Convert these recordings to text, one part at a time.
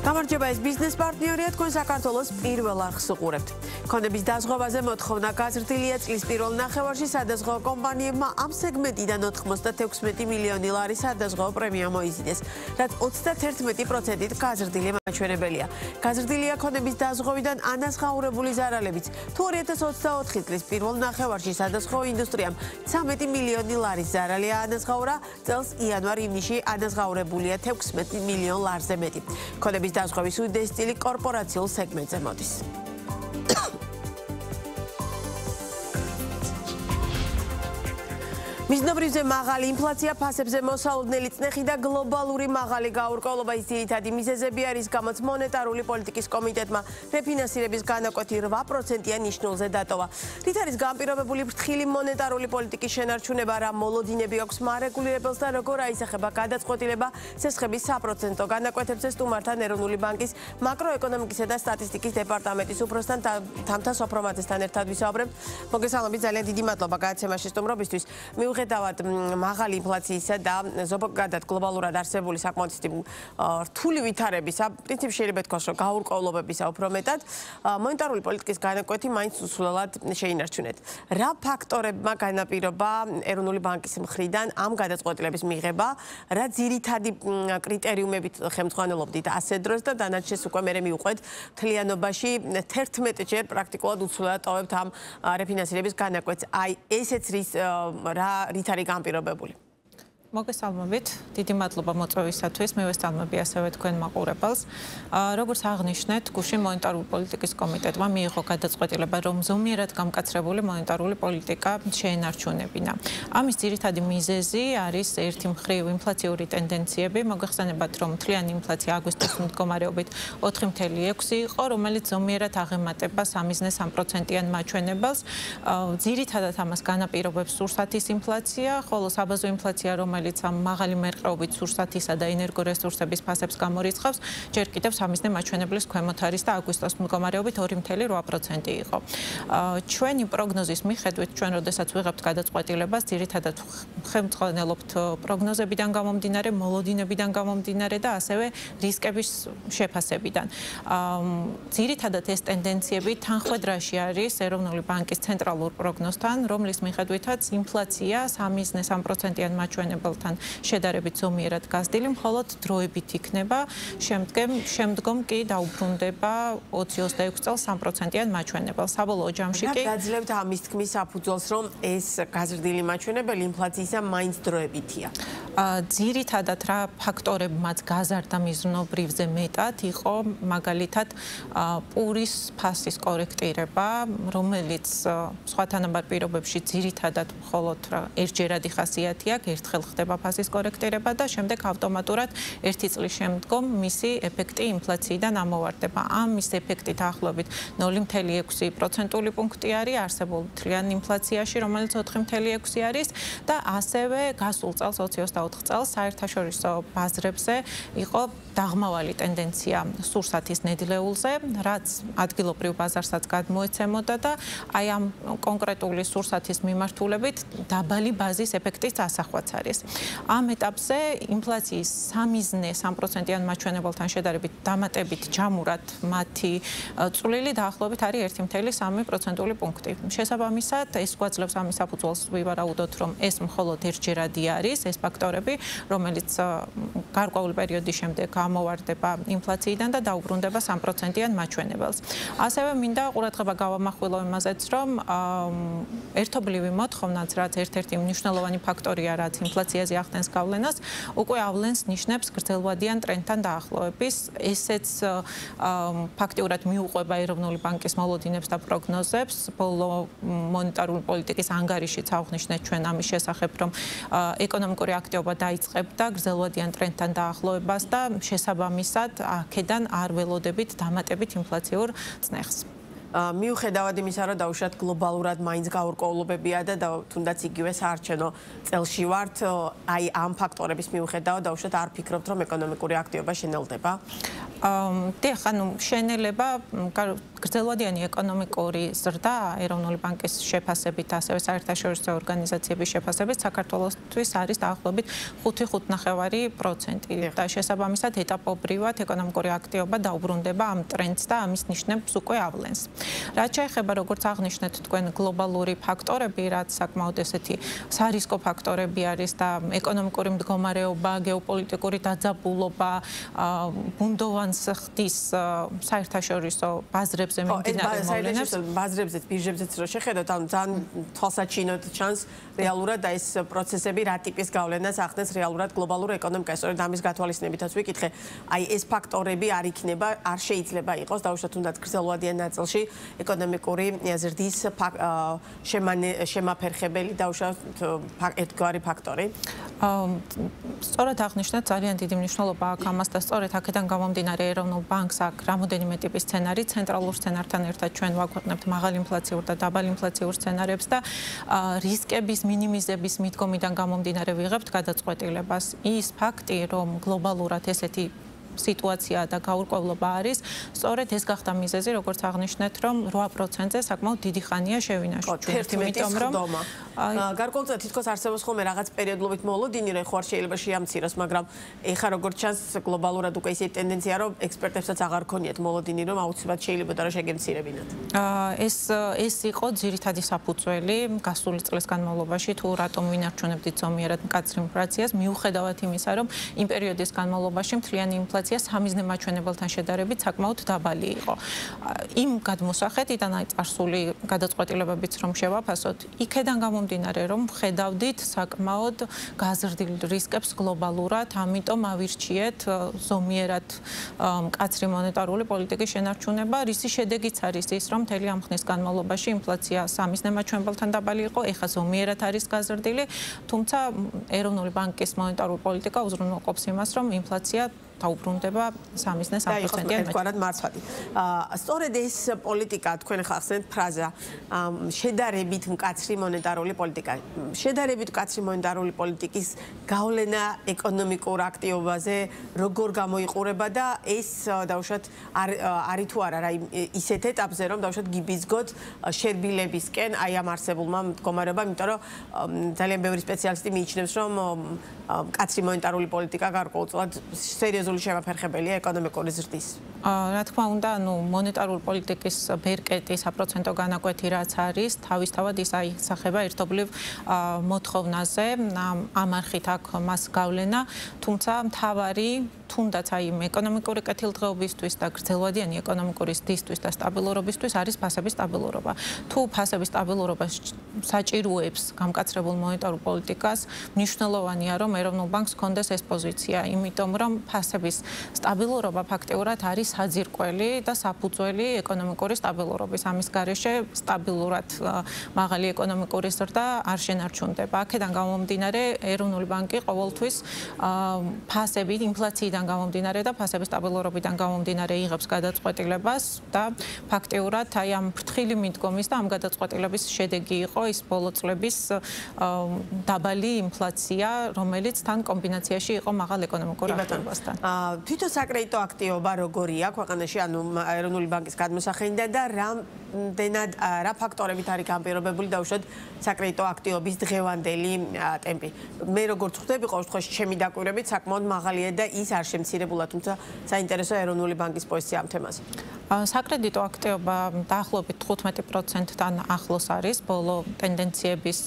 გამარჯობა, ეს ბიზნეს პარტნიორია თქვენ საქართველოს პირველ არხს უყურებთ. ქონების დაზღვევაზე მოთხოვნა გაზრდილია წლის პირველ ნახევარში სადაზღვევო კომპანიებმა ამ სეგმენტიდან 96 მილიონი ლარის სადაზღვევო პრემია მოიზიდეს, რაც 31%-ით გაზრდილი მაჩვენებელია. გაზრდილია ქონების დაზღვევიდან ანაზღაურებული ზარალებიც. თუ 2024 წლის პირველ ნახევარში სადაზღვევო ინდუსტრიამ 13 მილიონი ლარის ზარალი აანაზღაურა, წელს იანვარ-ივნისში ანაზღაურებულია 16 მილიონ ლარზე მეტი. ქონების დაზღვევის უდიდესი წილი კორპორაციულ სეგმენტზე მოდის. მიზნობრივზე მაღალი ინფლაცია, ფასებზე მოსალოდნელი წნეხი და გლობალური მაღალი გაურკვევლობა ის ძირითადი მიზეზები არის, გამოც მონეტარული პოლიტიკის კომიტეტმა რეფინანსირების განაკვეთი 8%-იან ნიშნულზე დატოვა. რით არის განპირობებული ფრთხილი მონეტარული პოლიტიკის შენარჩუნება, რა მოლოდინები აქვს მარეგულირებელს და როგორ აისახება გადაწყვეტილება სესხების საპროცენტო განაკვეთებზე სტუმართან ეროვნული ბანკის მაკროეკონომიკისა და სტატისტიკის დეპარტამენტის უფროსთან თამთა სოფრომაძესთან ერთად ვისაუბრებთ. მოგესალმებით, ძალიან დიდი მადლობა გადაცემაში სტუმრობისთვის. მიუხედავად მაღალი ინფლაციისა და ზოგადად გლობალურად არსებული საკმაოდ რთული ვითარებისა, პრინციპში შეიძლება თქვას, რომ გაურკვევლობებისა უფრო მეტად, მონეტარული პოლიტიკის განაკვეთი მაინც усуლელად შეინარჩუნეთ. რა ფაქტორებმა განაპირობა ეროვნული ბანკის მხრიდან ამ გადაწყვეტილების მიღება, რა ძირითადი კრიტერიუმებით ხელმძღვანელობდით ასე დროს და დანარჩენს უკვე მერე მივყვეთ მთლიანობაში 11 ჯერ პრაქტიკულად усуლელად ტოვებთ ამ რეფინანსირების განაკვეთს. აი ესეც რით არის განპირობებული? მოგესალმებით, დიდი მადლობა მოწვევისათვის, მივესალმები ასევე თქვენ მაყურებელს. როგორც აღნიშნეთ, გუშინ მონეტარული პოლიტიკის კომიტეტმა მიიღო გადაწყვეტილება, რომ ზომიერად გამკაცრებული მონეტარული პოლიტიკა შეენარჩუნებინა. ამის ძირითადი მიზეზი არის ერთი მხრივ ინფლაციური ტენდენციები. მოგეხსენებათ, რომ მთლიანი ინფლაცია აგვისტოს მდგომარეობით 4.6 იყო, რომელიც ზომიერად აღემატება 3.3%-იან მაჩვენებელს. ძირითადად ამას განაპირობებს სურსათის ინფლაცია, ხოლო საბაზო ინფლაცია, რომელიც მაღალი მერყეობით სურსათისა და ენერგორესურსების ფასებს გამორიცხავს, ჯერ კიდევ სამიზნე მაჩვენებლის ქვემოთ არის და აგვისტოს მდგომარეობით 2.8% იყო. ჩვენი პროგნოზის მიხედვით, ჩვენ როდესაც ვიღებთ გადაწყვეტილებას, ძირითადად ხელმძღვანელობთ პროგნოზებიდან გამომდინარე, მოლოდინებიდან გამომდინარე და ასევე რისკების შეფასებიდან. ძირითადად ეს ტენდენციები თანხვედრაში არის ეროვნული ბანკის ცენტრალურ პროგნოზთან, რომლის მიხედვითაც ინფლაცია 3.3%-იან მაჩვენებელს შედარებით ზომიერად გაზრდილი, მხოლოდ დროებით იქნება, შემდგომ კი დაუბრუნდება 2026 წელს 3%-იან მაჩვენებელს. საბოლოო ჯამში კი გაძლევთ ამის თქმის საფუძველს, რომ ეს გაზრდილი მაჩვენებელი ინფლაციისა მაინც დროებითია. ძირითადად რა ფაქტორებმაც გაზარდა მიზნობრივზე მეტად იყო მაგალითად პურის ფასის კორექტირება, რომელიც სხვა თანაბარ პირობებში ძირითადად მხოლოდ ერთჯერადი ხასიათი აქვს, ერთხელ ხდება ფასის კორექტირება და შემდეგ ავტომატურად ერთი წლის შემდგომ მისი ეფექტი ინფლაციიდან ამოვარდება. ამის ეფექტი დაახლოებით 0.6% პუნქტი არის არსებულ მთლიან ინფლაციაში, რომელიც 4.6 არის და ასევე გასულ წელს 2024 წელს საერთაშორისო ბაზრებზე იყო დაღმავალი ტენდენცია სურსათის ნედლეულზე, რაც ადგილობრივ ბაზარსაც გადმოეცემოდა და აი ამ კონკრეტული სურსათის მიმართულებით დაბალი ბაზის ეფექტის ასახვაც არის. ამ ეტაპზე ინფლაციის 3.3%-იან მაჩვენებელთან შედარებით დამატებით ჯამურად მათი წვლილი დაახლოებით არის 1.3% პუნქტი. შესაბამისად, ეს გვაძლევს ამის საფუძველს ვივარაუდოთ, რომ ეს მხოლოდ ერთჯერადი არის, ეს ფაქტორები, რომელიც გარკვეული პერიოდის შემდეგ გამოვარდება ინფლაციიდან და დაუბრუნდება 3%-იან მაჩვენებელს. ასევე მინდა ყურადღება გავამახვილო იმაზეც, რომ ერთობლივი მოთხოვნაც, რაც ერთ-ერთი მნიშვნელოვანი ფაქტორია, რაც ინფლაციაზე ახდენს გავლენას, უკვე ავლენს ნიშნებს გრძელვადიან ტრენდთან დაახლოების. ესეც ფაქტიურად მიუყვება ეროვნული ბანკის მოლოდინებს და პროგნოზებს. ბოლო მონეტარული პოლიტიკის ანგარიშიც აღნიშნეთ ჩვენ ამის შესახებ, რომ ეკონომიკური აქტივობა დაიწყებდა გრძელვადიან ტრენდთან დაახლოებას და შესაბამისად აქედან არ ველოდებით დამატებით ინფლაციურ წნეხს. მიუხედავად იმისა, რომ დაუშვათ გლობალურად მაინც გაურკვევლობებია და თუნდაც იგივე საარჩევნო წელში ვართ, აი ამ ფაქტორების მიუხედავად დაუშვათ არ ფიქრობთ, რომ ეკონომიკური აქტივობა შენელდება? დიახ, ანუ შენელება გრძელვადიანი ეკონომიკური ზრდა ეროვნული ბანკის შეფასებით, ასევე საერთაშორისო ორგანიზაციების შეფასებით საქართველოსთვის არის დაახლოებით 5.5% და შესაბამისად ეტაპობრივად ეკონომიკური აქტივობა დაუბრუნდება ამ ტრენდს და ამის ნიშნებს უკვე ავლენს. რაც შეეხება, როგორც აღნიშნეთ თქვენ, გლობალური ფაქტორები, რაც საკმაოდ ესეთი სარისკო ფაქტორები არის და ეკონომიკური მდგომარეობა, გეოპოლიტიკური დაძაბულობა, ბუნდოვანს ხდის საერთაშორისო ბაზრებზე მიმდინარე მოვლენებს. ბაზრებზეც, ბირჟებზეც რო შეხედოთ, ანუ ძალიან თვალსაჩინოდ ჩანს რეალურად და ეს პროცესები რა ტიპის გავლენას ახდენს რეალურად გლობალურ ეკონომიკას. სწორედ ამის გათვალისწინებითაც ვიკითხე, აი ეს ფაქტორები არ იქნება, არ შეიძლება იყოს დაუშვათ თუნდაც გრძელვადიან ნაწილში ეკონომიკური ზრდის შემაფერხებელი დაუშვათ ერთგვარი ფაქტორი. სწორად აღნიშნეთ, ძალიან დიდი მნიშვნელობა აქვს ამას და სწორედ აქედან გამომდინარე ეროვნულ ბანკს აქვს რამოდენიმე ტიპის სცენარი, ცენტრალურ სცენართან ერთად ჩვენ ვაქვეყნებთ მაღალ ინფლაციურ და დაბალ ინფლაციურ სცენარებს და რისკების მინიმიზების მიდგომიდან გამომდინარე ვიღებთ გადაწყვეტილებას. ის ფაქტი, რომ გლობალურად ესეთი სიტუაცია და გაურკვევლობა არის, სწორედ ეს გახდა მიზეზი, როგორც აღნიშნეთ, რომ 8%-ზე საკმაოდ დიდი ხანია შევინარჩუნეთ, იმიტომ რომ გარკვეულწილად თითქოს არსებობს ხოლმე რაღაც პერიოდულობით მოლოდინი, რომ ხო არ შეიძლება შეამციროს, მაგრამ ეხა როგორც ჩანს გლობალურად უკვე ისეთი ტენდენცია, რომ ექსპერტებსაც აღარ ქონიათ მოლოდინი, რომ აუცილებლად შეიძლება და შეგემცირებინათ. ეს იყო ძირითადი საფუძველი გასული წლის განმავლობაში, თუ რატომ ვინარჩუნებდით ზომიერად მკაცრ ინფლაციას, მიუხედავად იმისა, რომ იმ პერიოდის განმავლობაში მთლიანი ინფლაცია სამიზნე მაჩვენებელთან შედარებით საკმაოდ დაბალი იყო. იმ გადმოსახედიდან აი წარსული გადაწყვეტილებებიც რომ შევაფასოთ, იქედან გამომდინარე რომ ხედავდით საკმაოდ გაზრდილ რისკებს გლობალურად, ამიტომ ავირჩიეთ ზომიერად მკაცრი მონეტარული პოლიტიკის შენარჩუნება, რისი შედეგიც არის ის, რომ მთელი ამ ხნის განმავლობაში ინფლაცია სამიზნე მაჩვენებელთან დაბალი იყო, ეხლა ზომიერად არის გაზრდილი, თუმცა ეროვნული ბანკის მონეტარული პოლიტიკა უზრუნველყოფს იმას, რომ ინფლაცია დაუბრუნდება 3.3%-იან ერთგვარად მარცვალი. სწორედ ეს პოლიტიკა, თქვენ ხახსენთ ფრაზა, შედარებით მკაცრი მონეტარული პოლიტიკა. შედარებით მკაცრი მონეტარული პოლიტიკის გავლენა ეკონომიკურ აქტივობაზე როგორ გამოიყურება და ეს დაუშვათ არის თუ არა ისეთ ეტაპზე, რომ დაუშვათ გიბიძგოთ შერბილებისკენ აი ამ არსებულმა მდგომარეობამ, იმიტომ რომ ძალიან ბევრი სპეციალისტი მიიჩნევს, რომ მკაცრი მონეტარული პოლიტიკა გარკვეულწილად სერიოზული შემაფერხებელია ეკონომიკური ზრდის. რა თქმა უნდა, ანუ მონეტარული პოლიტიკის ბერკეტი საპროცენტო განაკვეთი რაც არის, თავისთავად ის აისახება ერთობლივ მოთხოვნაზე, ამ არხით აქვს მას გავლენა, თუმცა მთავარი თუნდაც აი ეკონომიკური კეთილდღეობისთვის და გრძელვადიანი ეკონომიკური ზრდისთვის და სტაბილურობისთვის არის ფასების სტაბილურობა. თუ ფასების სტაბილურობა საჭიროებს გამკაცრებულ მონეტარულ პოლიტიკას, მნიშვნელოვანია რომ ეროვნულ ბანკს ჰქონდეს ეს პოზიცია, იმიტომ რომ ფასების სტაბილურობა ფაქტიურად არის საძირკველი და საფუძველი ეკონომიკური სტაბილურობის. ამის გარეშე სტაბილურად მაღალი ეკონომიკური ზრდა არ შენარჩუნდება. აქედან გამომდინარე ეროვნული ბანკი ყოველთვის ფასებით ინფლაციიდან გამომდინარე და ფასების სტაბილურობიდან გამომდინარე იღებს გადაწყვეტილებას და ფაქტიურად აი ამ ფრთხილი მიდგომის და ამ გადაწყვეტილების შედეგი იყო ის ბოლო წლების დაბალი ინფლაცია, რომელიც თან კომბინაციაში იყო მაღალ ეკონომიკურ აქტივობასთან. თვითონ საკრედიტო აქტივობა როგორია ქვეყანაში, ანუ ეროვნული ბანკის გადმოსახედიდან და რა ფაქტორებით არის განპირობებული დაუშვათ საკრედიტო აქტივობის დღევანდელი ტემპი. მე როგორც ხვდები ყოველ შემთხვევაში ჩემი დაკვირვებით საკმაოდ მაღალია და ის არ შემცირებულა, თუმცა საინტერესო ეროვნული ბანკის პოზიცია ამ თემაზე. საკრედიტო აქტივობა დაახლოებით 15%-თან ახლოს არის ბოლო ტენდენციების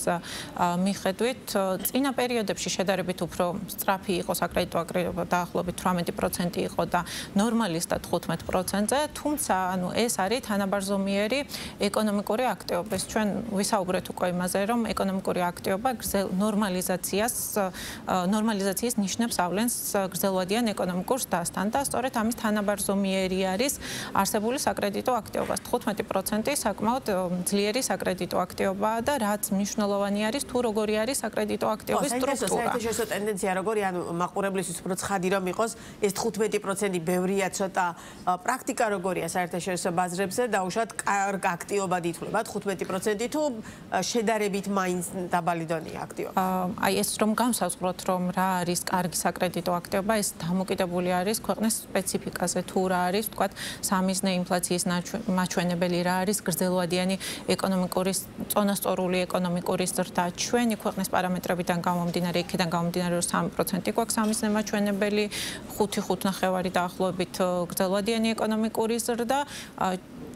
მიხედვით. წინა პერიოდებში შედარებით უფრო სწრაფი იყო საკრედიტო აქტივობა, დაახლოებით 18% იყო და ნორმალისტად 15%-ზე, თუმცა ანუ ეს არის თანაბარზომიერი ეკონომიკური აქტივობის. ჩვენ ვისაუბრეთ უკვე იმაზე, რომ ეკონომიკური აქტივობა ნორმალიზაციის ნიშნებს ავლენს გრძელვადიან ეკონომიკურ ზრდასთან და სწორედ ამის თანაბარზომიერი არის არსებული საკრედიტო აქტივობა. 15% საკმაოდ ძლიერი საკრედიტო აქტივობაა და რაც მნიშვნელოვანი არის, თუ როგორი არის საკრედიტო აქტივობის სტრუქტურა. საერთაშორისო ტენდენცია როგორია, ანუ მაყურებლისთვის უფრო ცხადი რომ იყოს, ეს 15% ბევრია ცოტა პრაქტიკა როგორია საერთაშორისო ბაზრებზე დაუშვათ კარგ აქტივობად ითვლებათ 15% თუ შედარებით მაინც დაბალი დონეა აქტივობა. აი ეს რომ განსაზღვროთ რომ რა არის კარგი საკრედიტო აქტივობა, ეს დამოკიდებული არის ქვეყნის სპეციფიკაზე, თუ რა არის, თქვათ, სამიზნე ინფლაციის მაჩვენებელი, რა არის გრძელვადიანი ეკონომიკური წონასწორული ეკონომიკური ზრდა. ჩვენი ქვეყნის პარამეტრებიდან გამომდინარე, იქიდან გამომდინარე, რომ 3% გვაქვს სამიზნე მაჩვენებელი, 5.5 დაახლოებით გრძელვადიანი ეკონომიკური ზრდა.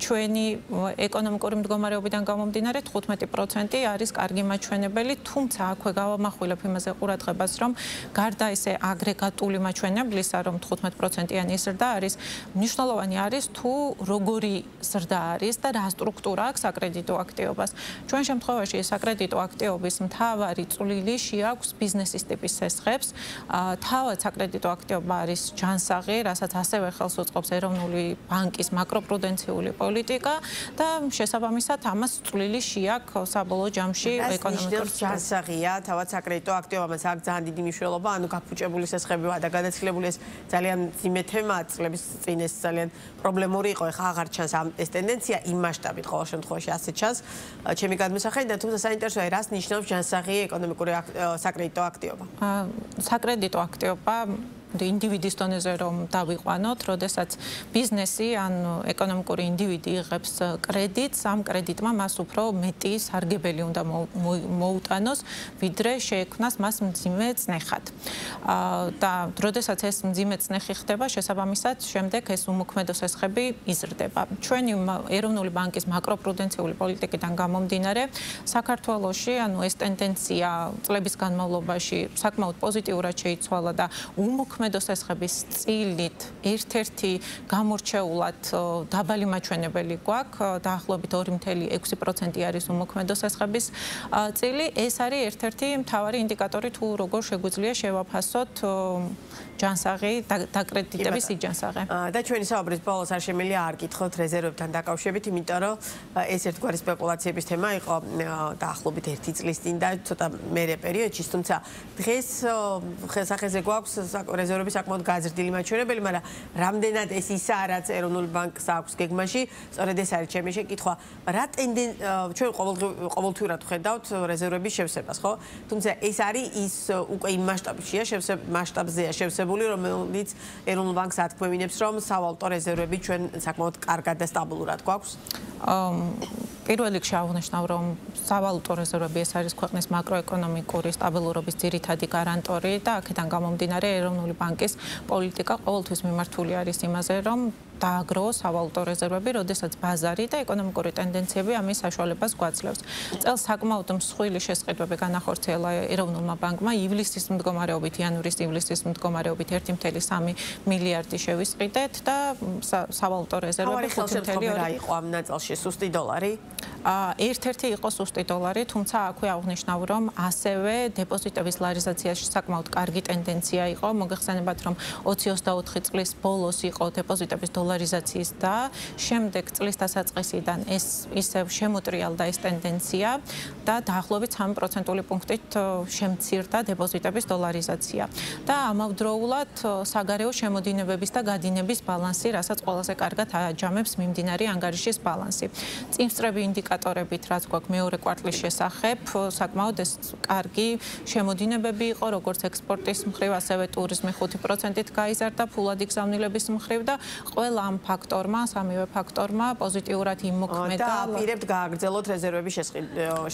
ჩვენი ეკონომიკური მდგომარეობიდან გამომდინარე 15% არის კარგი მაჩვენებელი, თუმცა აქვე გავამახვილებ იმაზე ყურადღებას, რომ გარდა ესე აგრეგატული მაჩვენებლისა, რომ 15%-იანი ზრდა არის, მნიშვნელოვანი არის თუ როგორი ზრდა არის და რა სტრუქტურა აქვს საკრედიტო აქტივობას. ჩვენ შემთხვევაში საკრედიტო აქტივობის მთავარი წვლილი შეაქვს ბიზნესის ტიპის სესხებს. თავად საკრედიტო აქტივობა არის ჯანსაღი, რასაც ასევე ხელს უწყობს ეროვნული ბანკის მაკროპრუდენციული პოლიტიკა და შესაბამისად ამას წვლილი შეაქვს საბოლოო ჯამში ეკონომიკურ ჯანსაღია თავად საკრედიტო აქტივობამ აქვს ძალიან დიდი მნიშვნელობა, ანუ გაფუჭებული სესხები და გადაცილებული ეს ძალიან ძიმე თემაა წლების წინ ეს ძალიან პრობლემური იყო, ეხლა აღარ ჩანს ეს ტენდენცია იმ მასშტაბით ყოველ შემთხვევაში ასე ჩანს ჩემი გადმოსახედიდან, თუმცა საინტერესოა რას ნიშნავს ჯანსაღი ეკონომიკური საკრედიტო აქტივობა. საკრედიტო აქტივობა ინდივიდის დონეზე რომ დავიყვანოთ, როდესაც ბიზნესი ან ეკონომიკური ინდივიდი იღებს კრედიტს, ამ კრედიტმა მას უფრო მეტი სარგებელი უნდა მოუტანოს, ვიდრე შეექმნას მას მძიმე წნეხად. და როდესაც ეს მძიმე წნეხი ხდება, შესაბამისად, შემდეგ ეს უმოქმედო სესხები იზრდება. ჩვენი ეროვნული ბანკის მაკროპრუდენციული პოლიტიკიდან გამომდინარე, საქართველოში, ანუ ეს ტენდენცია წლების განმავლობაში საკმაოდ პოზიტიურად შეიცვალა და უმოქმედო სესხების წილით ერთ-ერთი გამორჩეულად დაბალი მაჩვენებელი გვაქვს, დაახლოებით 2.6% არის უმოქმედო სესხების წილი. ეს არის ერთ-ერთი მთავარი ინდიკატორი თუ როგორ შეგვიძლია შევაფასოთ ჯანსაღი დაკრედიტების სიჯანსაღე. და ჩვენი საუბრის ბოლოს არ შემიძლია არ გითხოთ რეზერვებთან დაკავშირებით, იმიტომ რომ ეს ერთგვარი სპეკულაციების თემა იყო დაახლოებით 1 წლის წინ და ცოტა მერე პერიოდში, თუმცა დღეს ხელსახეზე გვაქვს რეზერვების საკმაოდ გაზრდილი მაჩვენებელი, მაგრამ რამდენად ეს ისაა, რაც ეროვნული ბანკს აქვს გეგმაში, სწორედ ეს არის ჩემი შეკითხვა. რა ჩვენ ყოველთვიურად ხედავთ რეზერვების შევსებას, ხო? თუმცა ეს არის ის უკვე იმ მასშტაბშია, მასშტაბზეა შევსებული, რომელიც ეროვნულ ბანკს ათქმევინებს, რომ სავალუტო რეზერვები ჩვენ საკმაოდ კარგად და სტაბილურად გვაქვს. პირველ რიგში აღნიშნავ, რომ სავალუტო რეზერვები ეს არის ქვეყნის მაკროეკონომიკური სტაბილურობის ძირითადი გარანტორი და აქედან გამომდინარე ეროვნული ბანკის პოლიტიკა ყოველთვის მიმართული არის იმაზე, რომ დააგროვოს სავალუტო რეზერვები, როდესაც ბაზარი და ეკონომიკური ტენდენციები ამის საშუალებას გვაძლევს. წელს საკმაოდ მსხვილი შესყიდვები განახორციელა ეროვნულმა ბანკმა ივლისის მდგომარეობით, იანვრის-ივლისის მდგომარეობით 1.3 მილიარდი შევისყიდეთ და სავალუტო რეზერვები 5.2 რა იყო ამ ნაწილში სუსტი დოლარი? ერთ-ერთი იყო სუსტი დოლარი, თუმცა აქვე აღნიშნავ, რომ ასევე დეპოზიტების ლარიზაციაში საკმაოდ კარგი ტენდენცია იყო. მოგეხსენებათ, რომ 20-24 წლის ბოლოს იყო დეპოზიტების დოლარიზაციის და შემდეგ წლის დასაწყისიდან ეს ისევ შემოტრიალდა ეს ტენდენცია და დაახლოებით 3% პუნქტით შემცირდა დეპოზიტების დოლარიზაცია. და ამავდროულად საგარეო შემოდინებების და გადინების ბალანსი, რასაც ყველაზე კარგად აჯამებს მიმდინარე ანგარიშის ბალანსი. წინსწრები ინდიკატორებით, რაც გვაქვს მეორე კვარტლის შესახებ, საკმაოდ ეს კარგი შემოდინებები იყო, როგორც ექსპორტის მხრივ, ასევე ტურიზმი 5%-ით გაიზარდა, ფულადი გზავნილების მხრივ და ყველა ამ ფაქტორმა, სამივე ფაქტორმა პოზიტიურად იმოქმედა. და პირებთ გააგრძელოთ რეზერვების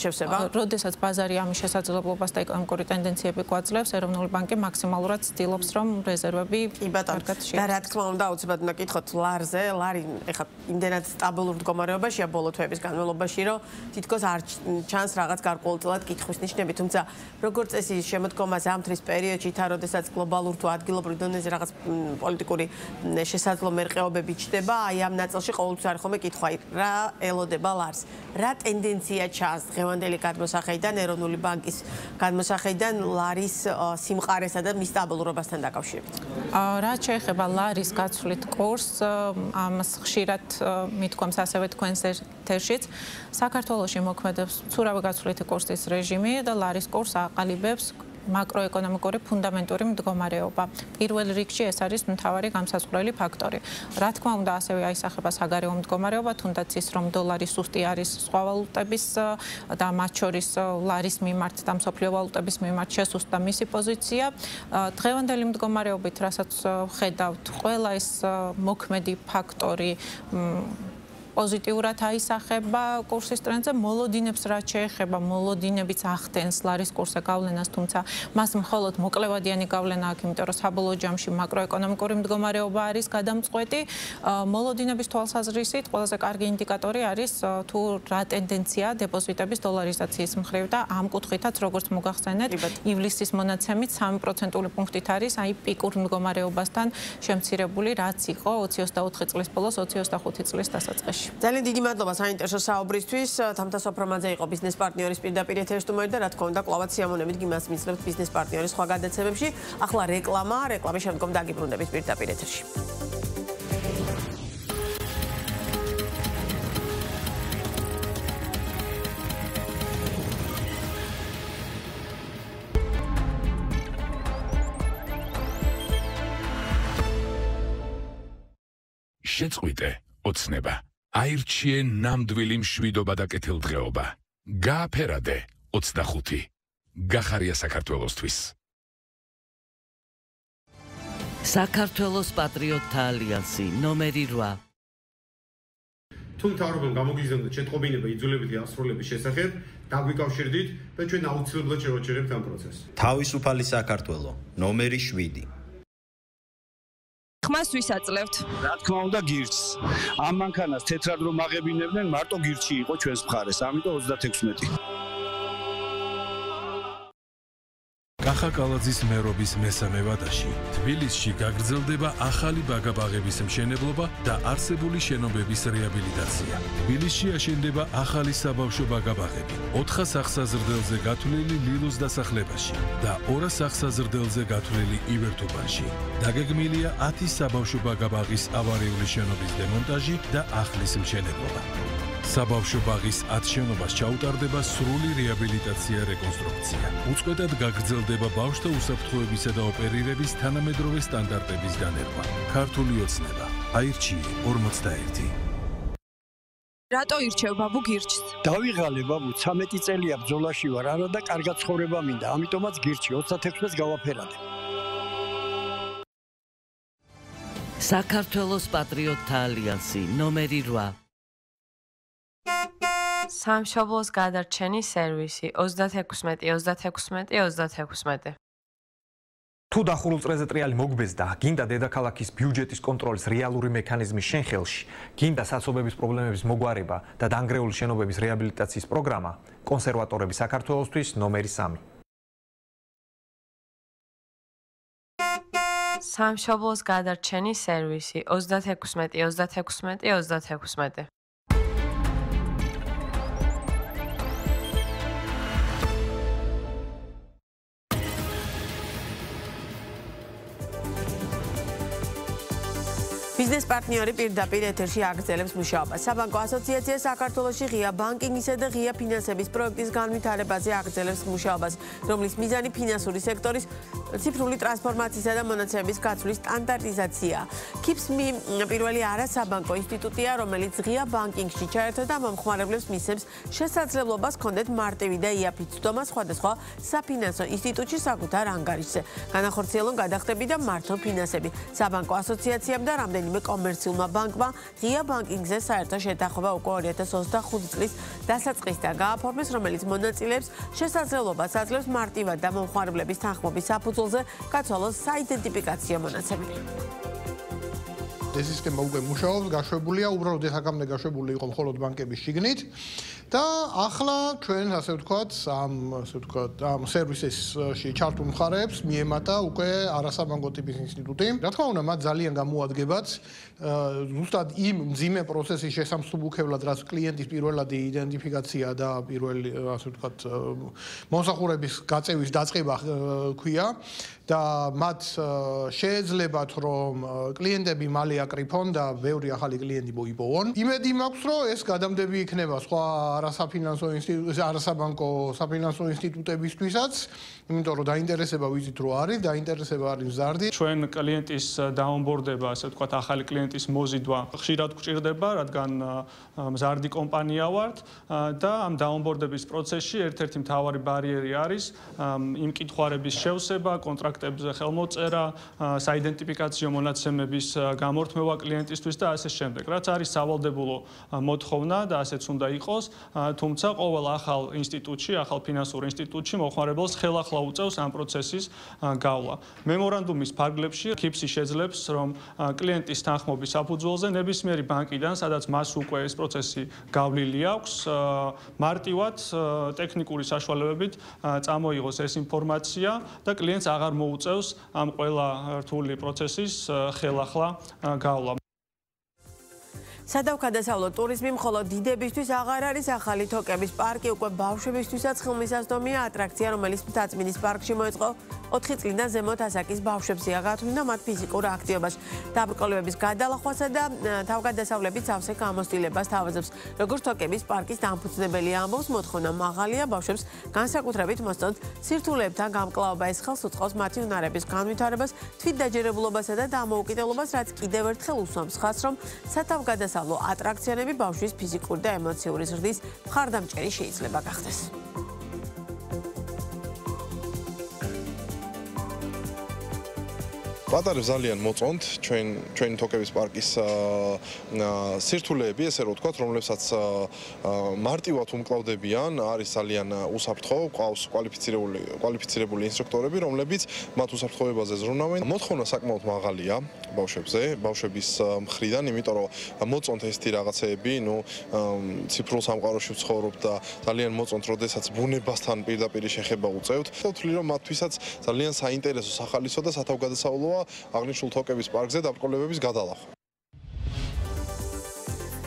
შევსება. როდესაც ბაზარი ამის შესაძლებლობას და ეკონომიკური ტენდენციები გვაძლევს, ეროვნული ბანკი მაქსიმალურად ცდილობს, რომ რეზერვები კარგად და რა თქმა უნდა, აუცილებლად უნდა გითხოთ ლარზე, ლარი ეხლა იმდენად სტაბილურ მდგომარეობაშია ბოლო თვეების განმავლობაში, რომ თითქოს არ ჩანს რაღაც გარკვეულწილად კითხვის ნიშნები, თუმცა როგორც წესი შემოდგომა ზამთრის პერიოდში, თან როდესაც გლობალურ თუ ადგილობრივ დონეზე რაღაც პოლიტიკური შესაძლო მერყეობები ჩდება, აი ამ ნაწილში ყოველთვის არის ხოლმე კითხვა, რა ელოდება ლარს. რა ტენდენცია ჩანს დღევანდელი გადმოსახედიდან, ეროვნული ბანკის გადმოსახედიდან ლარის სიმყარესა და მის სტაბილურობასთან დაკავშირებით? რაც შეეხება ლარის გაცვლით კურსს, ამას ხშირად მithქვამს ასევე თქვენს ეთერშიც, საქართველოში მოქმედებს მცურავი გაცვლითი კურსის რეჟიმი და ლარის კურსს აყალიბებს მაკროეკონომიკური ფუნდამენტური მდგომარეობა. პირველ რიგში ეს არის მთავარი გამსაცვლელი ფაქტორი. Რა თქმა უნდა, ასევე აისახება საგარეო მდგომარეობა, თუნდაც ის, რომ დოლარი სუსტი არის სხვა ვალუტების და მათ შორის ლარის მიმართ და მსოფლიო ვალუტების მიმართ შესუსტდა მისი პოზიცია. დღევანდელი მდგომარეობით, რასაც ხედავთ, ყველა ეს მოქმედი ფაქტორი პოზიტიურად აისახება კურსის ტრენდზე, მოლოდინებს რაც შეეხება, მოლოდინებიც ახდენს ლარის კურსზე გავლენას, თუმცა მას მხოლოდ მოკლევადიანი გავლენა აქვს, იმიტომ რომ საბოლოო ჯამში მაკროეკონომიკური მდგომარეობა არის გადამწყვეტი. მოლოდინების თვალსაზრისით ყველაზე კარგი ინდიკატორი არის თუ რა ტენდენცია დეპოზიტების დოლარიზაციის მხრივ და ამ კუთხითაც როგორც მოგახსენეთ, ივლისის მონაცემით 3% პუნქტით არის აი პიკურ მდგომარეობასთან შემცირებული, რაც იყო 24 წლის ბოლოს, 25 წლის დასაწყისში. ძალიან დიდი მადლობა საინტერესო საუბრისთვის. თამთა სოფრომაძე იყო ბიზნეს პარტნიორის პირდაპირ ეთერში და რა თქმა უნდა კლავაც სიამოვნებით გიმას მისცემთ ბიზნეს პარტნიორის სხვა გადაცემებში. ახლა რეკლამა, რეკლამის შემდგომ დაგიბრუნდებით პირდაპირ ეთერში. შეწყვიტე ოცნება. აირჩიე ნამდვილი მშვიდობა და კეთილდღეობა. გააფერადე 25. გახარია საქართველოსთვის. საქართველოს პატრიოტთა ალიანსი ნომერი 8. თუ მთავრობამ გამოგიზარდეთ შეტყობინება იძულებითი ასრულების შესახებ, დაგვიკავშირდით და ჩვენ აუცილებლად შევაჩერებთ ამ პროცესს. თავისუფალი საქართველო ნომერი 7. ხმას ვისაძლევთ. რა თქმა უნდა გირჩს. ამ მანქანას თეთრად რომ აღებინებდნენ, მარტო გირჩი იყო ჩვენს მხარეს, ამიტომ 36. კახა კალაძის მერობის მესამე ვადაში თბილისში გაგრძელდება ახალი ბაგაბაღების მშენებლობა და არსებული შენობების რეაბილიტაცია. თბილისში აშენდება ახალი საბავშვო ბაგაბაღები 4 სახსაზრდელზე გათვლილი ლილოს დასახლებაში და 2 სახსაზრდელზე გათვლილი ივერტუბანში. დაგეგმილია 10 საბავშვო ბაგაბაღის ავარიული შენობის დემონტაჟი და ახლის მშენებლობა. საბავშვო ბაღის 10 შენობას ჩაუტარდება სრული რეაბილიტაცია რეკონსტრუქცია. უწყვეტად გაგრძელდება ბავშვთა უსაფრთხოებისა და ოპერირების თანამედროვე სტანდარტების დანერგვა. ქართული ოცნება. აირჩიე 41. რატო ირჩევ ბაბუ გირჩს? დავიღალე ბაბუ 13 წელია ბრძოლაში ვარ, არა და კარგად ცხოვრება მინდა, ამიტომაც გირჩი 26-ს გავაფერადე. საქართველოს პატრიოტთა ალიანსი ნომერი 8. სამშობლოს გადარჩენის სერვისი 36-36-36. თუ დახურულ წრეზე ტრიალი მოგბეზდა, გინდა დედაქალაქის ბიუჯეტის კონტროლის რეალური მექანიზმის შენხელში, გინდა საცობების პრობლემების მოგვარება და დანგრეული შენობების რეაბილიტაციის პროგრამა, კონსერვატორები საქართველოსთვის ნომერი 3. სამშობლოს გადარჩენის სერვისი 36-36-36. ბიზნეს პარტნიორი პირდაპირ ეთერში აგრძელებს მუშაობას. საბანკო ასოციაცია საქართველოში ღია ბანკინგისა და ღია ფინანსების პროექტის განვითარებაზე აგრძელებს მუშაობას, რომლის მიზანი ფინანსური სექტორის ციფრული ტრანსფორმაციისა და მონაცემების გაცვლის სტანდარტიზაცია. KIPS-MI პირველი არასაბანკო ინსტიტუტია, რომელიც ღია ბანკინგში ჩაერთო და მომხმარებლებს მისცემს შესაძლებლობას ჰქონდეთ მარტივი და იაფი ცდომა სხვადასხვა საფინანსო ინსტიტუტში საკუთარ ანგარიშზე. განახორციელონ გადახდები და მართო ფინანსები. საბანკო ასოციაციამ და რამდენიმე კომერციულმა ბანკმა ღია ბანკინგზე საერთო შეთანხმება უკვე 2025 წლის დასაწყისიდან გააფორმეს, რომელიც მონაწილეებს შესაძლებლობას აძლევს მარტივად და მომხმარებლების თანხმობის საფუძველზე გაცვალოს საიდენტიფიკაციო მონაცემები. ეს სისტემა უკვე მუშაობს, გაშვებულია, უბრალოდ ეს აქამდე გაშვებული იყო მხოლოდ ბანკების შიგნით და ახლა ჩვენ ასე ვთქვათ, ამ სერვისებში ჩართულ მხარეებს მიემატა უკვე არასაბანკო ტიპის ინსტიტუტი. რა თქმა უნდა, მათ ძალიან გამოადგებათ ზუსტად იმ მძიმე პროცესის შესამსუბუქებლად, რაც კლიენტის პირველადი იდენტიფიკაცია და პირველი ასე ვთქვათ, მომსახურების გაწევის დაწყება ქვია და მათ შეეძლებათ, რომ კლიენტები მალე აკრიფონ და ბევრი ახალი კლიენტი მოიპოვონ. იმედი მაქვს, რომ ეს გადამდები იქნება სხვა არასაბანკო საფინანსო ინსტიტუტებისთვისაც, იმიტომ რომ დაინტერესება ვიცით რომ არის, დაინტერესება არის მზარდი. ჩვენ კლიენტის დაონბორდება, ასე ვთქვათ, ახალი კლიენტის მოზიდვა ხშირად გვჭირდება, რადგან მზარდი კომპანია ვართ და ამ დაონბორდების პროცესში ერთ-ერთი მთავარი ბარიერი არის იმ კითხვარების შევსება, კონტრაქტებზე ხელმოწერა, საიდენტიფიკაციო მონაცემების გამორთმევა კლიენტისთვის და ასე შემდეგ. რაც არის სავალდებულო მოთხოვნა და ასეც უნდა იყოს, თუმცა ყოველ ახალ ინსტიტუტში, ახალ ფინანსურ ინსტიტუტში მოხმარებელს ხელახლა უწევს ამ პროცესის გავლა. მემორანდუმის ფარგლებში KIPS-ი შეძლებს, რომ კლიენტის თანხმობის საფუძველზე ნებისმიერი ბანკიდან, სადაც მას უკვე ეს პროცესი გავლილი აქვს, მარტივად ტექნიკური საშუალებებით წამოიღოს ეს ინფორმაცია და კლიენტს აღარ მოუწევს ამ ყველა რთული პროცესის ხელახლა გავლა. სადავქადასავლო ტურიზმი მხოლოდ დიდებისთვის აღარ არის ახალი თოკების პარკი, უკვე ბავშვებისთვისაც ხილმისაწვდომია ატრაქცია, რომელიც მთაწმინდის პარკში მოეწყო 4 წლიდან ზემოთ ასაკის ბავშვებს იღათვნიდა მათ ფიზიკურ აქტივობას. დაბრკოლებების გადალახვასა და თავგადასავლების სავსე გამოცდილებას თავაზობს. როგორც თოკების პარკის დამფუძნებელი ამბობს, მოთხოვნა მაღალია, ბავშვებს განსაკუთრებით მოსწონთ სირთულეებთან გამკლავება, ეს ხელს უწყობს მათი უნარების განვითარებას, თვითდაჯერებულობასა და დამოუკიდებლობას, რაც კიდევ ერთხელ უსვამს ხაზს, რომ სათავგადასავლო ატრაქციონები ბავშვის ფიზიკური და ემოციური ზრდის მხარდამჭერი შეიძლება გახდეს. პატარებს ძალიან მოწონთ ჩვენი თოკების პარკის სირთულეები, ესე რომ ვთქვათ, რომლებსაც მარტივად უმკლავდებიან, არის ძალიან უსაფრთხო, ყავს კვალიფიცირებული ინსტრუქტორები, რომლებიც მათ უსაფრთხოებაზე ზრუნავენ. მოთხოვნა საკმაოდ მაღალია ბავშვებზე, ბავშვების მხრიდან, იმიტომ რომ მოწონთ ესეთი რაღაცეები, ციფრულ სამყაროში ვცხოვრობ და ძალიან მოწონთ, როდესაც ბუნებასთან პირდაპირ შეხება უწევთ. ვთვლი, რომ მათთვისაც ძალიან საინტერესო, სახალისო და სათავგადასავლოა აღნიშნულ თოკების პარკზე დაბრკოლებების გადალახვა.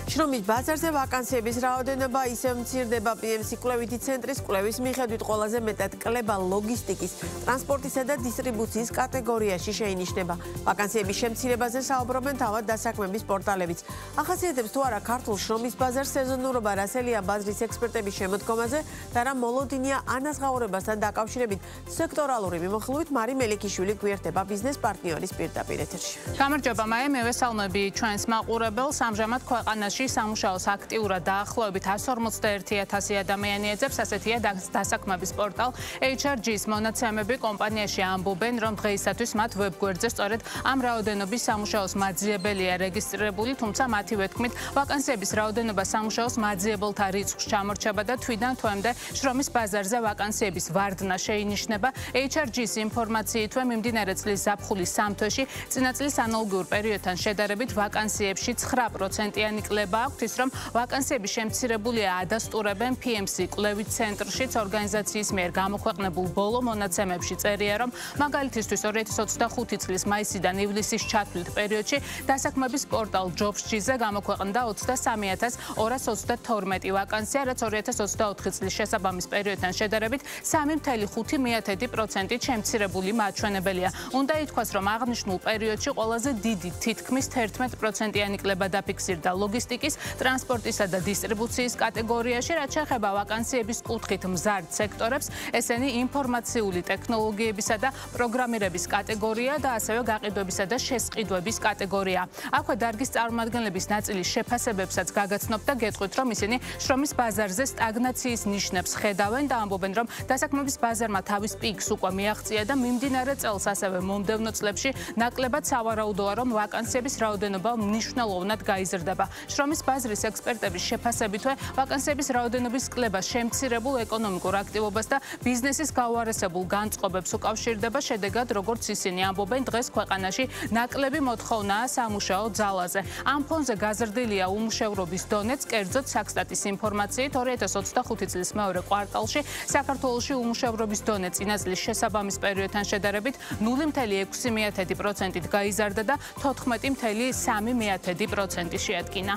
შრომის ბაზარზე ვაკანსიების რაოდენობა ისევ მცირდება. PMC კვლევითი ცენტრის კვლევის მიხედვით ყველაზე მეტად კლება ლოგისტიკის, ტრანსპორტისა და დისტრიბუციის კატეგორიაში შეინიშნება. ვაკანსიების შემცირებაზე საუბრობენ თავად დასაქმების პორტალებიც. ახასიათებს თუ არა ქართულ შრომის ბაზარს სეზონურობა, რასელია ბაზრის ექსპერტების შემოდგომაზე და რა მოლოდინია ანაზღაურებასთან დაკავშირებით. სექტორალური მიმოხილვით მარი მელიქიშვილი გვერდება ბიზნეს პარტნიორის პირდაპირ ეთერში. გამარჯობა, მაე, მევესალმები ჩვენს მაყურებელს. ამჟამად ქვეყანაში სამუშაოს აქტიურად დაახლოებით 151,000 ადამიანი ეძებს, ასეთია დასაქმების პორტალ HRG-ს მონაცემები. კომპანიაში ამბობენ, რომ დღეისათვის მათ ვებგვერდზე სწორედ ამ რაოდენობის სამუშაოს მაძიებელია რეგისტრირებული, თუმცა მათივე თქმით, ვაკანსიების რაოდენობა სამუშაოს მაძიებელთა რიცხვს ჩამორჩება და თვიდან თვემდე შრომის ბაზარზე ვაკანსიების ვარდნა შეინიშნება. HRG-ს ინფორმაციითვე მიმდინარე წლის ზაფხულის 3 თვეში წინა წლის ანალოგიურ პერიოდთან შედარებით ვაკანსიებში 9%-იანი კლება აქვს, ის რომ ვაკანსიები შემცირებულია ადასტურებენ PMC კვლევით ცენტრშიც ორგანიზაციის მიერ გამოქვეყნებულ ბოლო მონაცემებში წერია, რომ მაგალითისთვის 2025 წლის მაისიდან ივლისის ჩათვლით პერიოდში დასაქმების პორტალ JobsG-ზე გამოქვეყნდა 23,222 ვაკანსია, რაც 2024 წლის შესაბამის პერიოდთან შედარებით 3,5%-ით შემცირებული მაჩვენებელია. უნდა ითქვას, რომ აღნიშნულ პერიოდში ყველაზე დიდი თითქმის 11%-იანი კლება დაფიქსირდა ლოგისტიკის, ტრანსპორტისა და დისტრიბუციის კატეგორიაში, რაც შეეხება ვაკანსიების კუთხით მზარდ სექტორებს, ესენი ინფორმაციული ტექნოლოგიებისა და პროგრამირების კატეგორია და ასევე გაყიდვებისა და შესყიდვების კატეგორია. აქვე დარგის წარმომადგენლების ნაწილი შეფასებებსაც გაგაცნობთ და გეტყვით, რომ ისინი შრომის ბაზარზე სტაგნაციის ნიშნებს ხედავენ და ამბობენ, რომ დასაქმების ბაზარმა თავის პიკს უკვე მიაღწია და მიმდინარე წელს ასევე მომდევნო წლებში ნაკლებად სავარაუდოა, რომ ვაკანსიების რაოდენობა მნიშვნელოვნად გაიზრდება. შრომის ბაზრის ექსპერტების შეფასებითვე ვაკანსიების რაოდენობის კლება შემცირებულ ეკონომიკურ აქტივობას და ბიზნესის გაუარესებულ განწყობებს უკავშირდება. შედეგად, როგორც ისინი ამბობენ, დღეს ქვეყანაში ნაკლები მოთხოვნაა სამუშაო ძალაზე. ამ ფონზე გაზრდილია უმუშევრობის დონეც, კერძოდ საქსტატის ინფორმაციით 2025 წლის მეორე კვარტალში საქართველოში უმუშევრობის დონე წინა წლის შესაბამის პერიოდთან შედარებით 0,6%-ით გაიზარდა და 14,3%-ი შეადგინა.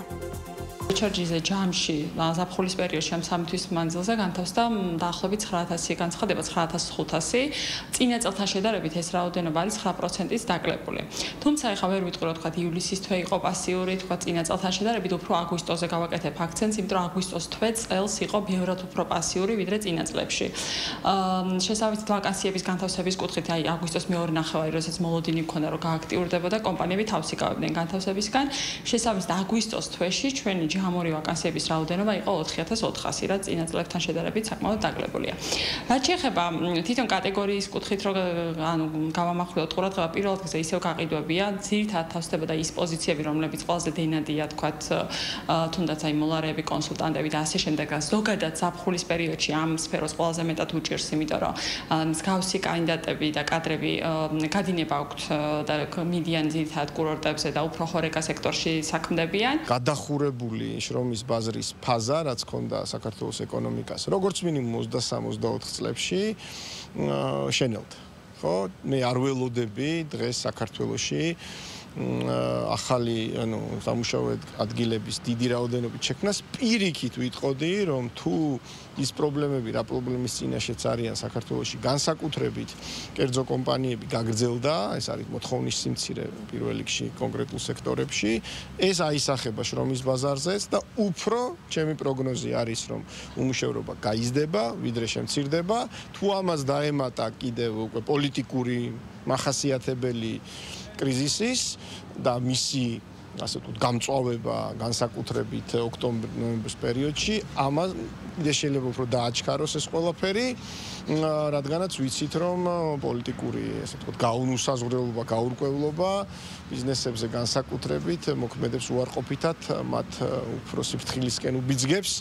HRG-ზე ჯამში ზაფხულის პერიოდში ამ 3 თვის მანძილზე განთავსდა დაახლოებით 9000 განცხადება 9500. წინა წელთან შედარებით ეს რაოდენობა არის 9%-ით დაკლებული. თუმცა ეხლა ვერ ვიტყვი რომ თქვა ივლისის თვე იყო პასიური, თქვა წინა წელთან შედარებით უფრო აგვისტოზე გავაკეთებ აქცენტს, იმიტომ რომ აგვისტოს თვე წელს იყო ბევრად უფრო პასიური ვიდრე წინა წლებში. შესაბამისად ვაკანსიების განთავსების კუთხით აი აგვისტოს მეორე ნახევარი, როდესაც მოლოდინი მქონდა რომ გააქტიურდებოდა, კომპანიები თავს იკავებდნენ განთავსებისგან. შესაბამისად აგვისტოს თვეში ჩვენი ჯამური ვაკანსიების რაოდენობა იყო 4400, რაც წინა წლებთან შედარებით საკმაოდ დაკლებულია. რაც შეეხება თვითონ კატეგორიის კუთხით რომ ანუ გავამახვილოთ ყურადღება პირველ ადგილზე ისევ გაყიდვებია, ძირითადად თავსდებოდა ის პოზიციები, რომლებიც ყველაზე დინადია, თქვათ, თუნდაც აი მოლარეები, კონსულტანტები და ასე შემდეგ. ზოგადად ზაფხულის პერიოდში ამ სფეროს ყველაზე მეტად უჭირს, იმიტომ რომ მსგავსი კანდიდატები და კადრები გადინება აქვთ და მიდიან ძირითადად კურორტებზე და უფრო ხორეკა სექტორში საქმდებიან. გადახურებული შრომის ბაზრის ფაზა, რაც ჰქონდა საქართველოს ეკონომიკას, როგორც მინიმუმ 23-24 წლებში შენელდა. ხო, მე არ ველოდები დღეს საქართველოში ახალი, ანუ სამუშაო ადგილების დიდი რაოდენობით შექმნას. პირიქით ვიტყოდი, რომ თუ ის პრობლემები, რა პრობლემის წინაშეც არიან საქართველოში, განსაკუთრებით კერძო კომპანიები გაგრძელდა, ეს არის მოთხოვნის სიმცირე პირველ რიგში კონკრეტულ სექტორებში, ეს აისახება შრომის ბაზარზეც და უფრო ჩემი პროგნოზი არის, რომ უმუშევრობა გაიზრდება, ვიდრე შემცირდება. თუ ამას დაემატა კიდევ უკვე პოლიტიკური მახასიათებელი კრიზისის და მისი ასე ვთქვათ გამწვავება განსაკუთრებით ოქტომბერ-ნოემბრის პერიოდში ამას შეიძლება უფრო დააჩქაროს ეს ყველაფერი, რადგანაც ვიცით რომ პოლიტიკური ასე ვთქვათ გაუნუსაზღვრელობა, გაურკვევლობა ბიზნესებზე განსაკუთრებით მოქმედებს უარყოფითად მათ უფრო სიფრთხილისკენ უბიძგებს.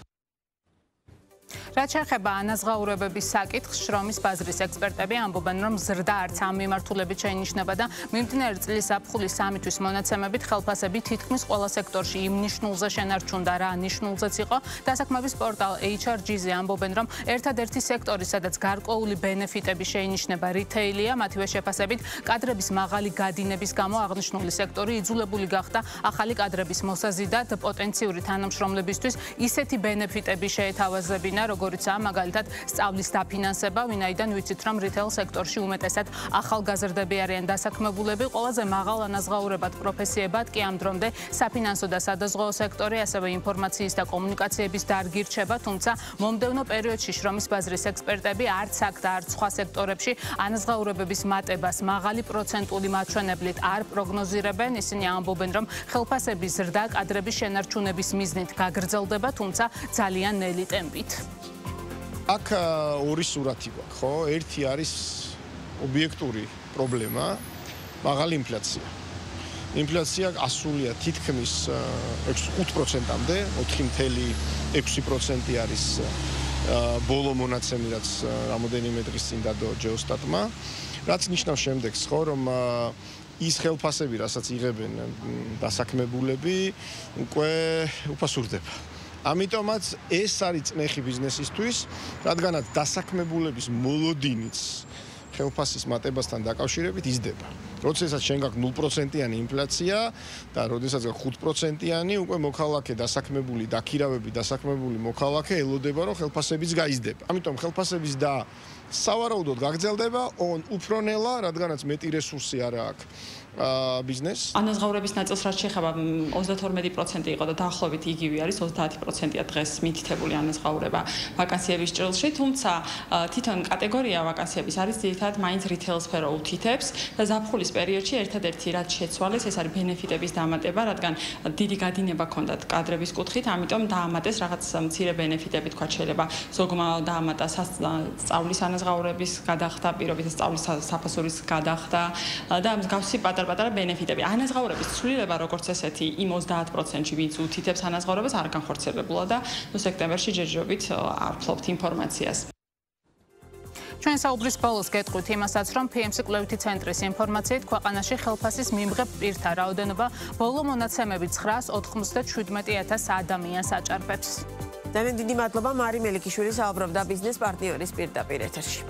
რაც შეეხება ანაზღაურებების საკითხს, შრომის ბაზრის ექსპერტები ამბობენ, რომ ზრდა არც ამ მიმართულებით შეინიშნება და მიმდინარე წლის ზაფხულის 3 თვის მონაცემებით ხელფასები თითქმის ყველა სექტორში იმ ნიშნულზე შენარჩუნდა, რა ნიშნულზეც იყო. დასაქმების პორტალ HRG-ზე ამბობენ, რომ ერთადერთი სექტორი, სადაც გარკვეული ბენეფიტები შეინიშნება, რითეილია, მათივე შეფასებით, კადრების მაღალი გადინების გამო აღნიშნული სექტორი იძულებული გახდა ახალი კადრების მოსაზიდად პოტენციური თანამშრომლებისთვის ისეთი ბენეფიტები შეეთავაზებინა, როგორიცაა მაგალითად სწავლის დაფინანსება, ვინაიდან ვიცით რომ რიტეილ სექტორში უმეტესად ახალგაზრდები არიან დასაქმებულები, ყველაზე მაღალ ანაზღაურებად პროფესიებად კი ამ დრომდე საფინანსო და სადაზღვეო სექტორი, ასევე ინფორმაციის და კომუნიკაციების დარგი რჩება, თუმცა მომდევნო პერიოდში შრომის ბაზრის ექსპერტები არც აქ და არც სხვა სექტორებში ანაზღაურებების მატებას მაღალი პროცენტული მაჩვენებლით არ პროგნოზირებენ. ისინი ამბობენ, რომ ხელფასების ზრდა კადრების შენარჩუნების მიზნით გაგრძელდება, თუმცა ძალიან ნელი ტემპით. აქ ორი სურათი გვაქვს, ხო? ერთი არის ობიექტური პრობლემა, მაღალი ინფლაცია. ინფლაცია ასულია თითქმის 5%-მდე, 4.6% არის ბოლო მონაცემი, რაც რამოდენიმე დღის წინ დადო ჯეოსტატმა, რაც ნიშნავს შემდეგს, ხო, რომ ის ხელფასები, რასაც იღებენ დასაქმებულები, უკვე უფასურდება. ამიტომაც ეს არის წნეხი ბიზნესისთვის, რადგანაც დასაქმებულების მოლოდინიც ხელფასის მატებასთან დაკავშირებით იზრდება. როდესაც შენ გაქვს 0%-იანი ინფლაცია და როდესაც გაქვს 5%-იანი, უკვე მოქალაქე დასაქმებული, დაქირავები დასაქმებული მოქალაქე ელოდება, რომ ხელფასებიც გაიზრდება. ამიტომ ხელფასების და სავარაუდოდ გაგრძელდება, უფრო ნელა, რადგანაც მეტი რესურსი არ აქვს ბიზნეს. ანაზღაურების ნაწილს რაც შეეხება 32% იყო და დაახლოებით იგივე არის 30%-ია დღეს მითითებული ანაზღაურება ვაკანსიების ჭრილში, თუმცა თვითონ კატეგორია ვაკანსიების არის ძირითადად მაინც რიტეილ სფერო უთითებს და ზაფხულის პერიოდში ერთადერთი რაც შეცვალეს, ეს არის ბენეფიტების დამატება, რადგან დიდი გადინება ჰქონდათ კადრების კუთხით, ამიტომ დაამატეს რაღაც მცირე ბენეფიტები, თქვა შეიძლება ზოგმა დაამატა სწავლის ანაზღაურების გადახდა, პირობითად სწავლის საფასურის გადახდა და მსგავსი პატარ-პატარა ბენეფიტები. ანაზღაურების ცვლილება როგორც ესეთი იმ 30%-ში ვინც უთითებს ანაზღაურებას არ განხორციელებულა და სექტემბერში ჯერჯერობით არ ვფლობთ ინფორმაციას. ჩვენ საუბრის ბოლოს გეტყვით იმასაც, რომ PMC კვლევითი ცენტრის ინფორმაციით ქვეყანაში ხელფასის მიმღებ პირთა რაოდენობა ბოლო მონაცემებით 997,000 ადამიანს აჭარბებს. ძალიან დიდი მადლობა მარი მელიქიშვილი საუბრობდა ბიზნეს პარტნიორის პირდაპირ ეთერში.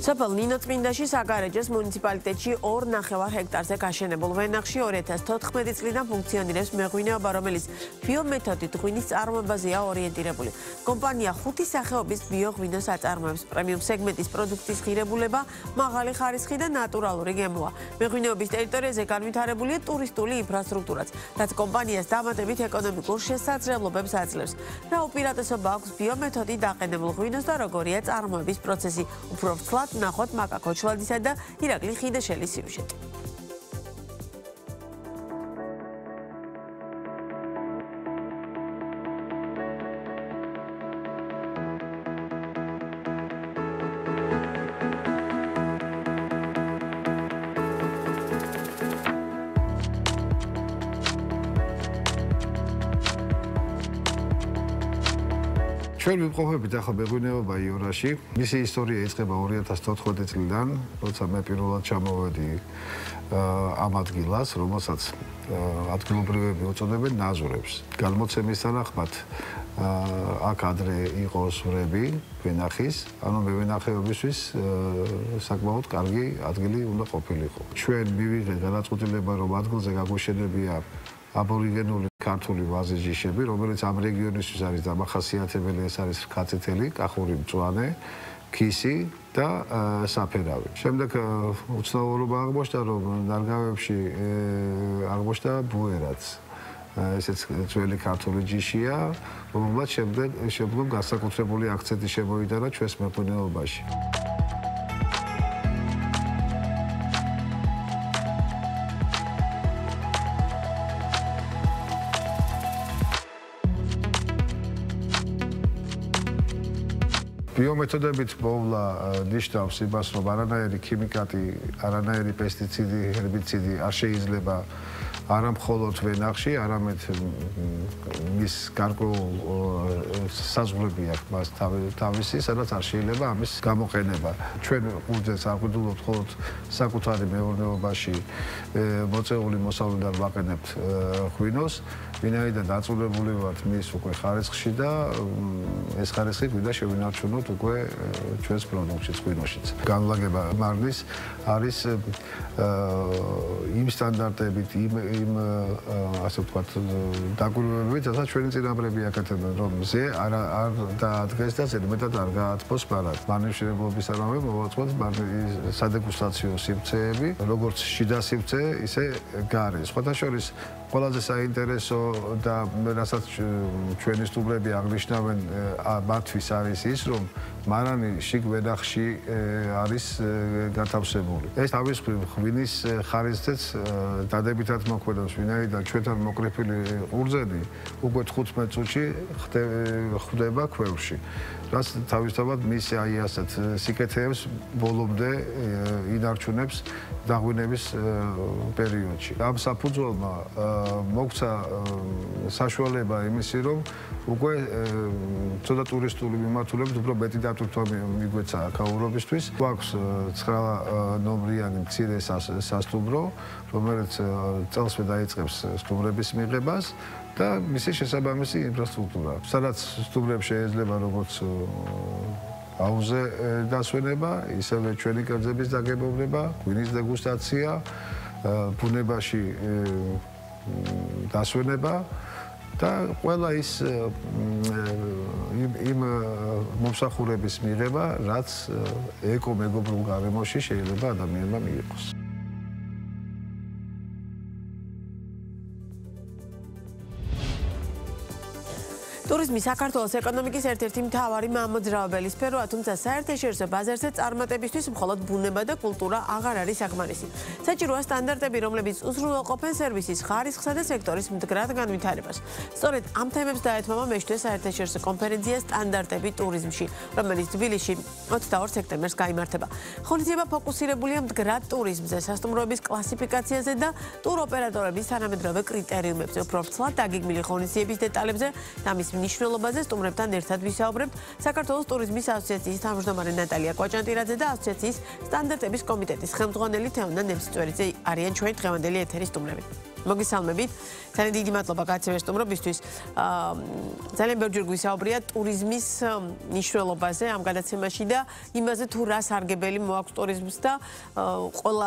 სოფელ ნინოწმინდაში საგარეჯოს მუნიციპალიტეტში 2.5 ჰექტარზე გაშენებულ ვენახში 2014 წლიდან ფუნქციონირებს მეღვინეობა, რომელიც ბიომეთოდით ღვინის წარმოებაზეა ორიენტირებული. კომპანია 5 სახეობის ბიოღვინოს აწარმოებს. პრემიუმ სეგმენტის პროდუქტის ღირებულება, მაღალი ხარისხი და ნატურალური გემოა. მეღვინეობის ტერიტორიაზე განვითარებულია ტურისტული ინფრასტრუქტურაც, რაც კომპანიას დამატებით ეკონომიკურ შესაძლებლობებს აძლევს. რა უპირატესობა აქვს ბიომეთოდით დაყენებულ ღვინოს და როგორია წარმოების პროცესი? უფრო ვრცლად ნახოთ მაკა ქოჩლადისა და ირაკლი ხიდაშელის სიუჟეტი. ჩვენ ვიმყოფებით ახლა მეღვინეობა იორაში. მისი ისტორია იწყება 2014 წლიდან, როცა მე პირველად ჩამოვედი ამ ადგილას, რომელსაც ადგილობრივები უწოდებენ ნაზურებს. განმოცემის თანახმად აქ ადრე იყო სვრები ვენახის, ანუ მევენახეობისთვის საკმაოდ კარგი ადგილი უნდა ყოფილიყო. ჩვენ მივიღეთ გადაწყვეტილება, რომ ადგილზე გაგვეშენებია აბორიგენული ქართული ვაზის ჯიშები, რომელიც ამ რეგიონისთვის არის დამახასიათებელი, ეს არის რქაწითელი, კახური მწვანე, ქისი და საფერავი. შემდეგ უცნაურობა აღმოჩნდა, რომ ნარგავებში აღმოჩნდა ბუერაც. ესეც ძველი ქართული ჯიშია, რომელმაც შემდგომ განსაკუთრებული აქცენტი შემოიტანა ჩვენს მეღვინეობაში. ბიომეთოდებით მოვლა ნიშნავს იმას, რომ არანაირი ქიმიკატი, არანაირი პესტიციდი, ჰერბიციდი არ შეიძლება არა მხოლოდ ვენახში, არამედ მის გარკვეულ საზღვრები აქვს მას თავისი, სადაც არ შეიძლება ამის გამოყენება. ჩვენ უძეს არ გვდულობთ მხოლოდ საკუთარი მეურნეობაში მოწეული მოსავლიდან ვაყენებთ ღვინოს, ვინაიდან დაწურებული ვართ მის უკვე ხარისხში და ეს ხარისხი გვინდა შევინარჩუნოთ უკვე ჩვენს პროდუქტშიც, ღვინოშიც. განლაგება მარნის არის იმ სტანდარტებით, იმ ასე ვთქვათ, დაკვირვებებით, რასაც ჩვენი წინაპრები აკეთებდნენ, რომ მზე არ დაადგეს და ზედმეტად არ გაათბოს მარად. მარნივშენებლობისამავე მოვაწყოთ სადეგუსტაციო სივრცეები, როგორც შიდა სივრცე, ისე გარე. სხვათა შორის ყველაზე საინტერესო და რასაც ჩვენი სტუმრები აღნიშნავენ მათთვის არის ის, რომ მარანი შიგ ვენახში არის გათავსებული. ეს თავის ღვინის ხარისხზეც დადებითად მოქმედებს, ვინაიდან ჩვენთან მოკრეფილი ყურძენი უკვე 15 წუთში ხვდება ქვევრში. რაც თავისთავად მის აი ასეთ სიკეთეებს ბოლომდე ინარჩუნებს დაღვინების პერიოდში. ამ საფუძველმა მოგცა საშუალება იმისი, რომ უკვე ცოტა ტურისტული მიმართულებით უფრო მეტი დატვირთვა მიგვეცა აქაურობისთვის. გვაქვს 9 ნომრიანი მცირე სასტუმრო, რომელიც წელსვე დაიწყებს სტუმრების მიღებას და მისი შესაბამისი ინფრასტრუქტურა. სადაც სტუმრებს შეიძლება როგორც აუზე დასვენება, ისევე ჩვენი კერძების დაგებოვნება, ღვინის დეგუსტაცია, ბუნებაში დასვენება და ყველა ის იმ მომსახურების მიღება, რაც ეკომეგობრულ გარემოში შეიძლება ადამიანმა მიიღოს. ტურიზმი საქართველოს ეკონომიკის ერთ-ერთი მთავარი მამოძრავებელი სფეროა, თუმცა საერთაშორისო ბაზარზე წარმატებისთვის მხოლოდ ბუნება და კულტურა აღარ არის საკმარისი. საჭიროა სტანდარტები, რომლებიც უზრუნველყოფენ სერვისის ხარისხსა და სექტორის მდგრად განვითარებას. სწორედ ამ თემებს დაეთმობა მეშვიდე საერთაშორისო კონფერენცია სტანდარტები ტურიზმში, რომელიც თბილისში 22 სექტემბერს გაიმართება. ღონისძიება ფოკუსირებულია მდგრად ტურიზმზე, სასტუმროების კლასიფიკაციაზე და ტუროპერატორების თანამედროვე კრიტერიუმებზე. უფრო ვრცლად დაგეგმილი ღონისძიების დეტალებზე და მის მნიშვნელობაზე სტუმრებთან ერთად ვისაუბრებთ საქართველოს ტურიზმის ასოციაციის თავმჯდომარე ნატალია კვაჭანტირაძე და ასოციაციის სტანდარტების კომიტეტის ხელმძღვანელი თეონა ნემსიწვერიძე არიან ჩვენი დღევანდელი ეთერის სტუმრები. მოგესალმებით. ძალიან დიდი მადლობა გაცემის სტუმრობისთვის. ძალიან ბევრჯერ გვისაუბრია ტურიზმის მნიშვნელობაზე ამ გადაცემაში და იმაზე თუ რა სარგებელი მოაქვს ტურიზმს და ყველა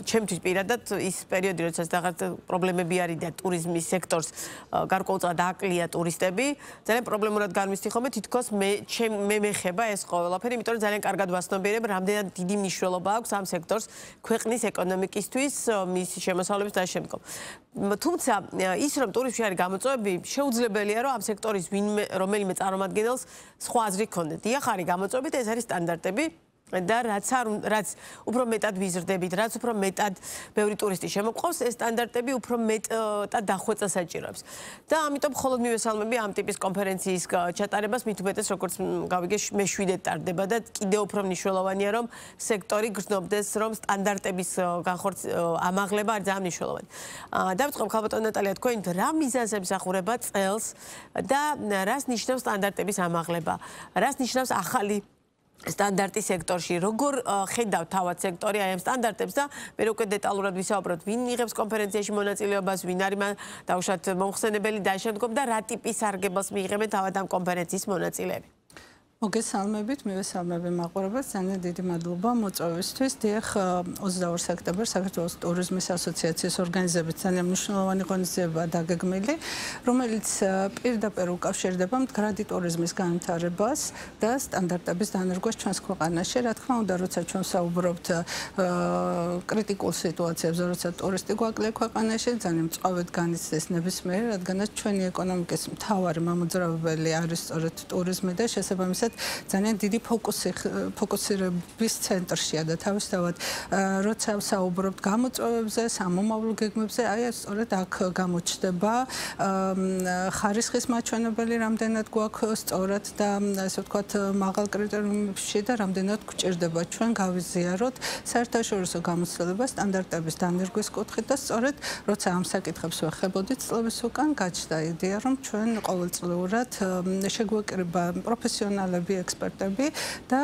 ჩემთვის პირადად ის პერიოდი, როდესაც რაღაც პრობლემები არის და ტურიზმის სექტორს გარკვეულწილად აკლია ტურისტები, ძალიან პრობლემურად განვისთი ხოლმე თითქოს მე მეხება ეს ყველაფერი, იმიტომ რომ ძალიან კარგად ვაცნობიერებ, რამდენად დიდი მნიშვნელობა აქვს ამ სექტორს ქვეყნის ეკონომიკისთვის, მისი შემოსავლების და შემდგომ. თუმცა ის რომ ტურიზმში არის გამოწვევები, შეუძლებელია რომ ამ სექტორის რომელიმე წარმომადგენელს სხვა აზრი ჰქონდეს. დიახ, არის გამოწვევები და ეს არის სტანდარტები. და რაც უფრო მეტად ვიზრდებით, რაც უფრო მეტად ბევრი ტურისტი შემოყვავს, ეს სტანდარტები უფრო მეტად დახვეწას საჭიროებს. და ამიტომ მხოლოდ მივესალმები ამ ტიპის კონფერენციის ჩატარებას, მით უმეტეს როგორც გავიგე მე-7-ად ტარდება და კიდევ უფრო მნიშვნელოვანია რომ სექტორი გრძნობდეს, რომ სტანდარტების ამაღლება არის ძალიან მნიშვნელოვანი. დავიწყებ ხალბატონო ნატალია თქვენით რა მიზანს ემსახურება წელს და რას ნიშნავს სტანდარტების ამაღლება, რას ნიშნავს ახალი სტანდარტი სექტორში, როგორ ხედავთ თავად სექტორი აი ამ სტანდარტებს და მე უკვე დეტალურად ვისაუბროთ, ვინ იღებს კონფერენციაში მონაწილეობას, ვინ არის დაუშვათ მომხსენებელი და შემდგომ და რა ტიპის სარგებელს მიიღებენ თავად ამ კონფერენციის მონაწილეები. მოგესალმებით, მივესალმები მაყურებელს, ძალიან დიდი მადლობა მოწვევისთვის. დიახ, 22 სექტემბერს საქართველოს ტურიზმის ასოციაციის ორგანიზებით ძალიან მნიშვნელოვანი ღონისძიებაა დაგეგმილი, რომელიც პირდაპირ უკავშირდება მდგრადი ტურიზმის განვითარებას და სტანდარტების დანერგვას ჩვენს ქვეყანაში. რა თქმა უნდა, როცა ჩვენ საუბრობთ კრიტიკულ სიტუაციებზე, როცა ტურისტი გვაკლია ქვეყანაში, ძალიან მწვავედ განიცდის ნებისმიერი, რადგანაც ჩვენი ეკონომიკის მთავარი მამოძრავებელი არის სწორედ ტურიზმი და შესაბამისად ძალიან დიდი ფოკუსირების ცენტრშია და თავისთავად როცა საუბრობთ გამოწვევებზე, სამომავლო გეგმებზე, აი ეს სწორედ აქ გამოჩნდება ხარისხის მაჩვენებელი რამდენად გვაქვს სწორად და ასე ვთქვათ მაღალ კრიტერიუმებში და რამდენად გვჭირდება ჩვენ გავიზიაროთ საერთაშორისო გამოცდილება სტანდარტების დანერგვის კუთხით და სწორედ როცა ამ საკითხებს ვეხებოდით წლების უკან გაჩნდა იდეა რომ ჩვენ ყოველწლიურად შეგვეკრიბა პროფესიონალები ექსპერტები და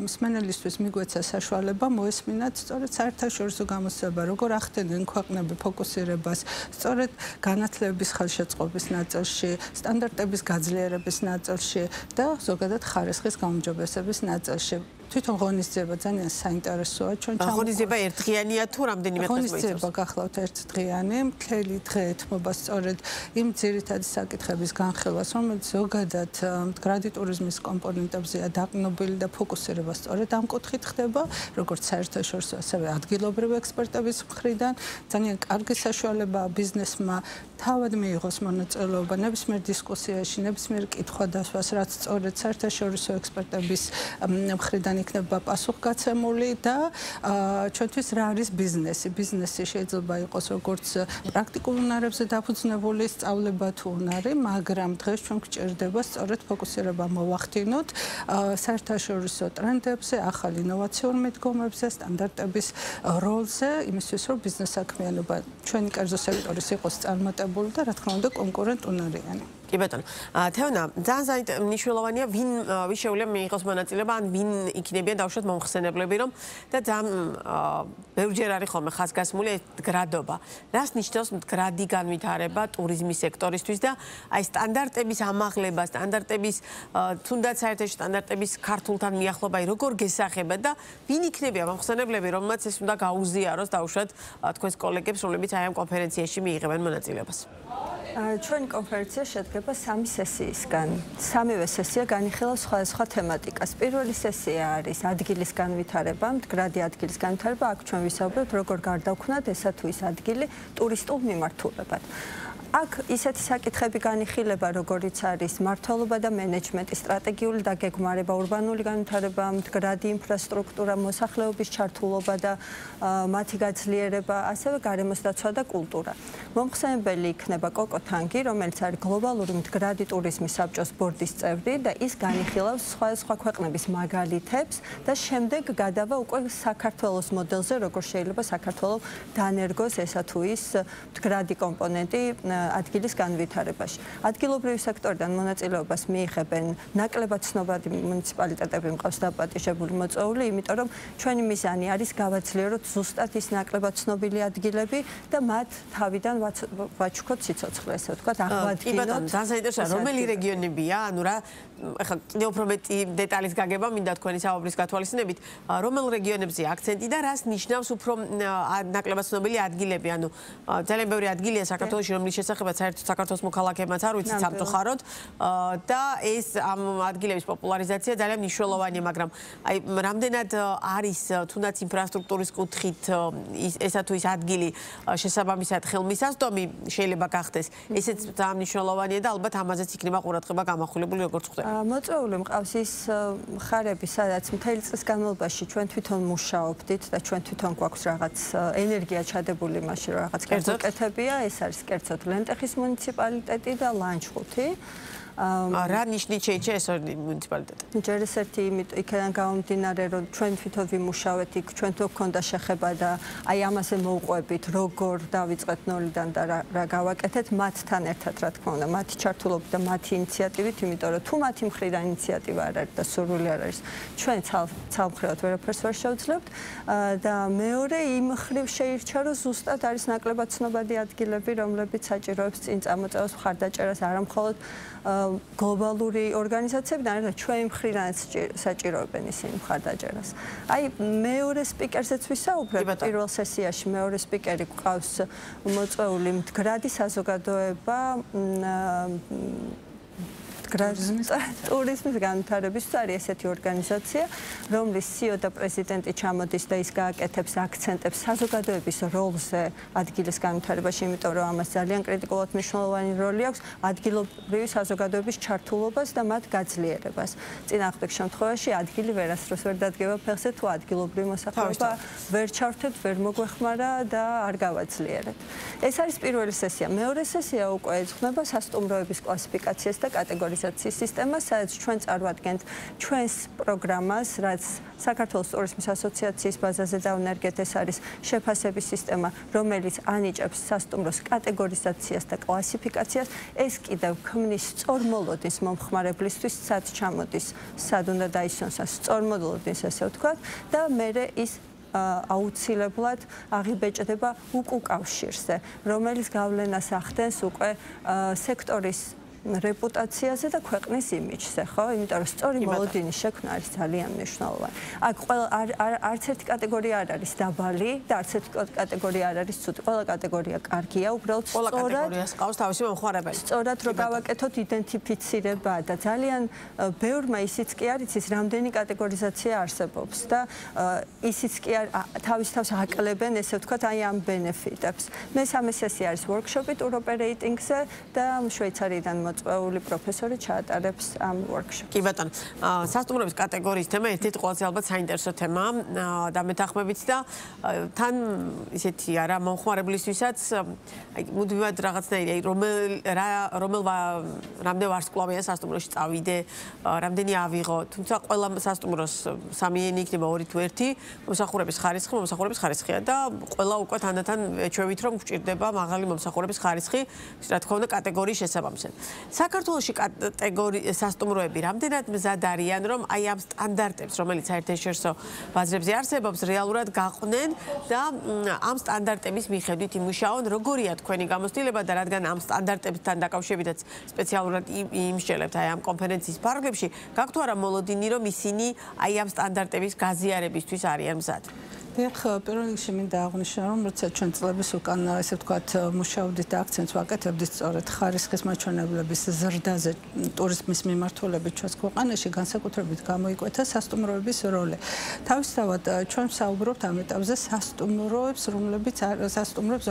მსმენელისთვის მიგვეცა საშუალება მოესმინათ სწორედ საერთაშორისო გამოცდილება, როგორ ახდენენ ქვეყნები ფოკუსირებას სწორედ განათლების ხელშეწყობის ნაწილში, სტანდარტების გაძლიერების ნაწილში და ზოგადად ხარისხის გაუმჯობესების ნაწილში. თვითონ ღონისძიება ძალიან საინტერესოა ჩვენ ღონისძიება ერთდღიანია თუ რამდენიმე დღეს მოიცავს? ღონისძიება გახლავთ ერთდღიანი, მთელი დღე ეთმობა სწორედ იმ ძირითადი საკითხების განხილვას, რომელიც ზოგადად მდგრადი ტურიზმის კომპონენტებზეა დაყრდნობილი და ფოკუსირება სწორედ ამ კუთხით ხდება, როგორც საერთაშორისო, ასევე ადგილობრივი ექსპერტების მხრიდან. ძალიან კარგი საშუალებაა ბიზნესმა თავად მიიღოს მონაწილეობა ნებისმიერ დისკუსიაში, ნებისმიერ კითხვა-დასვას, რაც სწორედ საერთაშორისო ექსპერტების მხრიდან იქნება პასუხგაცემული და ჩვენთვის რა არის ბიზნესი? ბიზნესი შეიძლება იყოს როგორც პრაქტიკულ უნარებზე დაფუძნებული სწავლება თუ უნარი, მაგრამ დღეს ჩვენ გვჭირდება სწორედ ფოკუსირება მოვახდინოთ საერთაშორისო ტრენდებზე, ახალ ინოვაციურ მიდგომებზე, სტანდარტების როლზე, იმისთვის რომ ბიზნეს საქმიანობა ჩვენი კერძო სექტორის იყოს წარმატებული და რა თქმა უნდა კონკურენტუნარიანი. კი ბატონო. თეონა, ძალიან მნიშვნელოვანია ვინ შეუძლია მიიღოს მონაწილეობა, ან ვინ იქნებიან დაუშვათ მომხსენებლები, რომ და ძალიან ბევრჯერ არის ხოლმე ხაზგასმული მდგრადობა. რას ნიშნავს მდგრადი განვითარება ტურიზმის სექტორისთვის და აი სტანდარტების ამაღლება, სტანდარტების თუნდაც საერთაშორისო სტანდარტების ქართულთან მიახლოება, როგორ გესახება და ვინ იქნებიან მომხსენებლები, რომელმაც ეს უნდა გაუზიაროს დაუშვათ თქვენს კოლეგებს, რომლებიც აი ამ კონფერენციაში მიიღებენ მონაწილეობას. ჩვენი კონფერენცია შედგება 3 სესიისგან. 3-ვე სესია განიხილავს სხვადასხვა თემატიკას. პირველი სესია არის ადგილის განვითარება, მდგრადი ადგილის განვითარება. აქ ჩვენ ვისაუბრებთ, როგორ გარდაუქმნათ ესა თუ ის ადგილი ტურისტულ მიმართულებად. აქ ისეთი საკითხები განიხილება, როგორიც არის მმართველობა და მენეჯმენტი, სტრატეგიული დაგეგმარება, ურბანული განვითარება, მდგრადი ინფრასტრუქტურა, მოსახლეობის ჩართულობა და მათი გაძლიერება, ასევე გარემოს დაცვა და კულტურა. მომხსენებელი იქნება კოკო თანგი, რომელიც არის გლობალური მდგრადი ტურიზმის საბჭოს ბორდის წევრი და ის განიხილავს სხვადასხვა ქვეყნების მაგალითებს და შემდეგ გადავა უკვე საქართველოს მოდელზე, როგორ შეიძლება საქართველოს დანერგოს ესა თუ ის მდგრადი კომპონენტი ადგილის განვითარებაში. ადგილობრივი სექტორიდან მონაწილეობას მიიღებენ ნაკლებად ცნობადი მუნიციპალიტეტები მყავს დაპატიჟებული მოწვეული, იმიტომ რომ ჩვენი მიზანი არის გავაძლიეროთ ზუსტად ის ნაკლებად ცნობილი ადგილები და მათ თავიდან ვაჩუქოთ სიცოცხლე, ესე ვთქვათ, აღვადგინოთ. კი ბატონო, ძალიან საინტერესოა, რომელი რეგიონებია, ანუ რა ეხლა კიდევ უფრო მეტი დეტალის გაგება მინდა თქვენი საუბრის გათვალისწინებით, რომელ რეგიონებზე აქცენტი და რას ნიშნავს უფრო ნაკლებად ცნობილი ადგილები, ანუ ძალიან ბევრი ადგილია საქართველოში, რომლის შესახებაც საერთოდ საქართველოს მოქალაქეებმაც არ ვიცით სამწუხაროდ და ეს ამ ადგილების პოპულარიზაცია ძალიან მნიშვნელოვანია, მაგრამ აი რამდენად არის თუნდაც ინფრასტრუქტურის კუთხით ესა თუ ის ადგილი შესაბამისად ხელმისაწვდომი შეიძლება გახდეს, ესეც ძალიან მნიშვნელოვანია და ალბათ ამაზეც იქნება ყურადღება გამახვილებული როგორც ხდება. მოწვეული მყავს ის მხარები, სადაც მთელი წლის განმავლობაში ჩვენ თვითონ მუშაობდით და ჩვენ თვითონ გვაქვს რაღაც ენერგია ჩადებული მაშინ რომ რაღაც კეთებია, ეს არის კერძოდ ლენტეხის მუნიციპალიტეტი და ლანჩხუთი. რა ნიშნით შეიჭრა ეს ორი მუნიციპალიტეტი? ჯერ ეს ერთი იქიდან გამომდინარე, რომ ჩვენ თვითონ ვიმუშავეთ იქ, ჩვენ თუ გქონდა შეხება და აი ამაზე მოვყვებით, როგორ დავიწყეთ ნოლიდან და რა გავაკეთეთ, მათთან ერთად რა თქმა უნდა, მათი ჩართულობით და მათი ინიციატივით, იმიტომ რომ თუ მათი მხრიდან ინიციატივა არ არის და სურვილი არ არის, ჩვენ ცალმხრივად ვერაფერს ვერ შევძლებთ და მეორე იმ მხრივ შეირჩა, რომ ზუსტად არის ნაკლებად ცნობადი ადგილები, რომლებიც საჭიროებს წინ წამოწევას მხარდაჭერას, არა მხოლოდ გლობალური ორგანიზაციებიდან, არამედ ჩვენი მხრიდანაც საჭიროებენ ისინი მხარდაჭერას. აი მეორე სპიკერზეც ვისაუბრებ, პირველ სესიაში მეორე სპიკერი გვყავს მოწვეული მდგრადი საზოგადოება ტურიზმის განვითარებისთვის არის ესეთი ორგანიზაცია, რომლის CEO და პრეზიდენტი ჩამოდის და ის გააკეთებს აქცენტებს საზოგადოების როლზე ადგილის განვითარებაში, იმიტომ რომ ამას ძალიან კრიტიკულად მნიშვნელოვანი როლი აქვს ადგილობრივი საზოგადოების ჩართულობას და მათ გაძლიერებას. წინააღმდეგ შემთხვევაში ადგილი ვერასდროს ვერ დადგება ფეხზე, თუ ადგილობრივი მოსახლეობა ვერ ჩართვით, ვერ მოგვეხმარა და არ გავაძლიერეთ. ეს არის პირველი სესია. მეორე სესია უკვე ეძღვნება სასტუმროების კლასიფიკაციას და კატეგორიას სისტემას, სადაც ჩვენ წარვადგენთ ჩვენს პროგრამას, რაც საქართველოს ტურიზმის ასოციაციის ბაზაზე დავნერგეთ, ეს არის შეფასების სისტემა, რომელიც ანიჭებს სასტუმროს კატეგორიზაციას და კლასიფიკაციას. ეს კიდევ ქმნის სწორმოლოდინს მომხმარებლისთვის, სად ჩამოდის, სად უნდა დაისვენოს სწორმოლოდინს, ესე ვთქვათ, და მერე ის აუცილებლად აღიბეჭდება უკუკავშირზე, რომელიც გავლენას ახდენს უკვე სექტორის რეპუტაციაზე და ქვეყნის იმიჯზე, ხო? იმიტომ რომ სწორი მოლოდინის შექმნა არის ძალიან მნიშვნელოვანი. აქ არც ერთი კატეგორია არ არის დაბალი და არც ერთი კატეგორია არ არის ცუდი. ყველა კატეგორია კარგია, უბრალოდ ყველა კატეგორიას ყავს თავისი მომხმარებელი. სწორად რომ გავაკეთოთ იდენტიფიცირება და ძალიან ბევრმა ისიც კი არ იცის, რამდენი კატეგორიზაცია არსებობს და ისიც კი თავის თავს აკლებენ, ესე ვთქვათ, აი ამ ბენეფიტებს. მესამე სესია არის ვორქშოპი ტურ ოპერეიტინგზე და შვეიცარიიდან მოწვეული პროფესორი ჩაატარებს ამ ვორქშოპს. კი ბატონო, სასტუმროების კატეგორიის თემა ერთ-ერთი ყველაზე ალბათ საინტერესო თემაა და მეთანხმებით და თან ისეთი არა მომხმარებლისთვისაც აი მუდმივად რაღაცნაირი აი რამდენი ვარსკვლავია სასტუმროში წავიდე, რამდენი ავიღო, თუმცა ყველა სასტუმროს სამი ენი იქნება, ორი თუ ერთი, მომსახურების ხარისხია და ყველა უკვე თანდათან ეჩვევით რომ გვჭირდება მაღალი მომსახურების ხარისხი, რა თქმა უნდა კატეგორიის შესაბამისად. საქართველოში სასტუმროები რამდენად მზად არიან, რომ აი ამ სტანდარტებს, რომელიც საერთაშორისო ბაზრებზე არსებობს, რეალურად გაყვნენ და ამ სტანდარტების მიხედვით იმუშაონ, როგორია თქვენი გამოცდილება და რადგან ამ სტანდარტებთან დაკავშირებითაც სპეციალურად იმსჯელებთ აი ამ კონფერენციის ფარგლებში, გაქვთ თუ არა მოლოდინი, რომ ისინი აი ამ სტანდარტების გაზიარებისთვის არიან მზად? ეხ პირველ რიგში მინდა აღვნიშნო, რომ როცა ჩვენ წლების უკან ესე ვთქვათ მუშაობდით და აქცენტს ვაკეთებდით სწორედ ხარისხის მაჩვენებლების ზრდაზე ტურიზმის მიმართულებით ჩვენს ქვეყანაში განსაკუთრებით გამოიკვეთა სასტუმროების როლი. თავისთავად ჩვენ ვსაუბრობთ ამ ეტაპზე სასტუმროებს,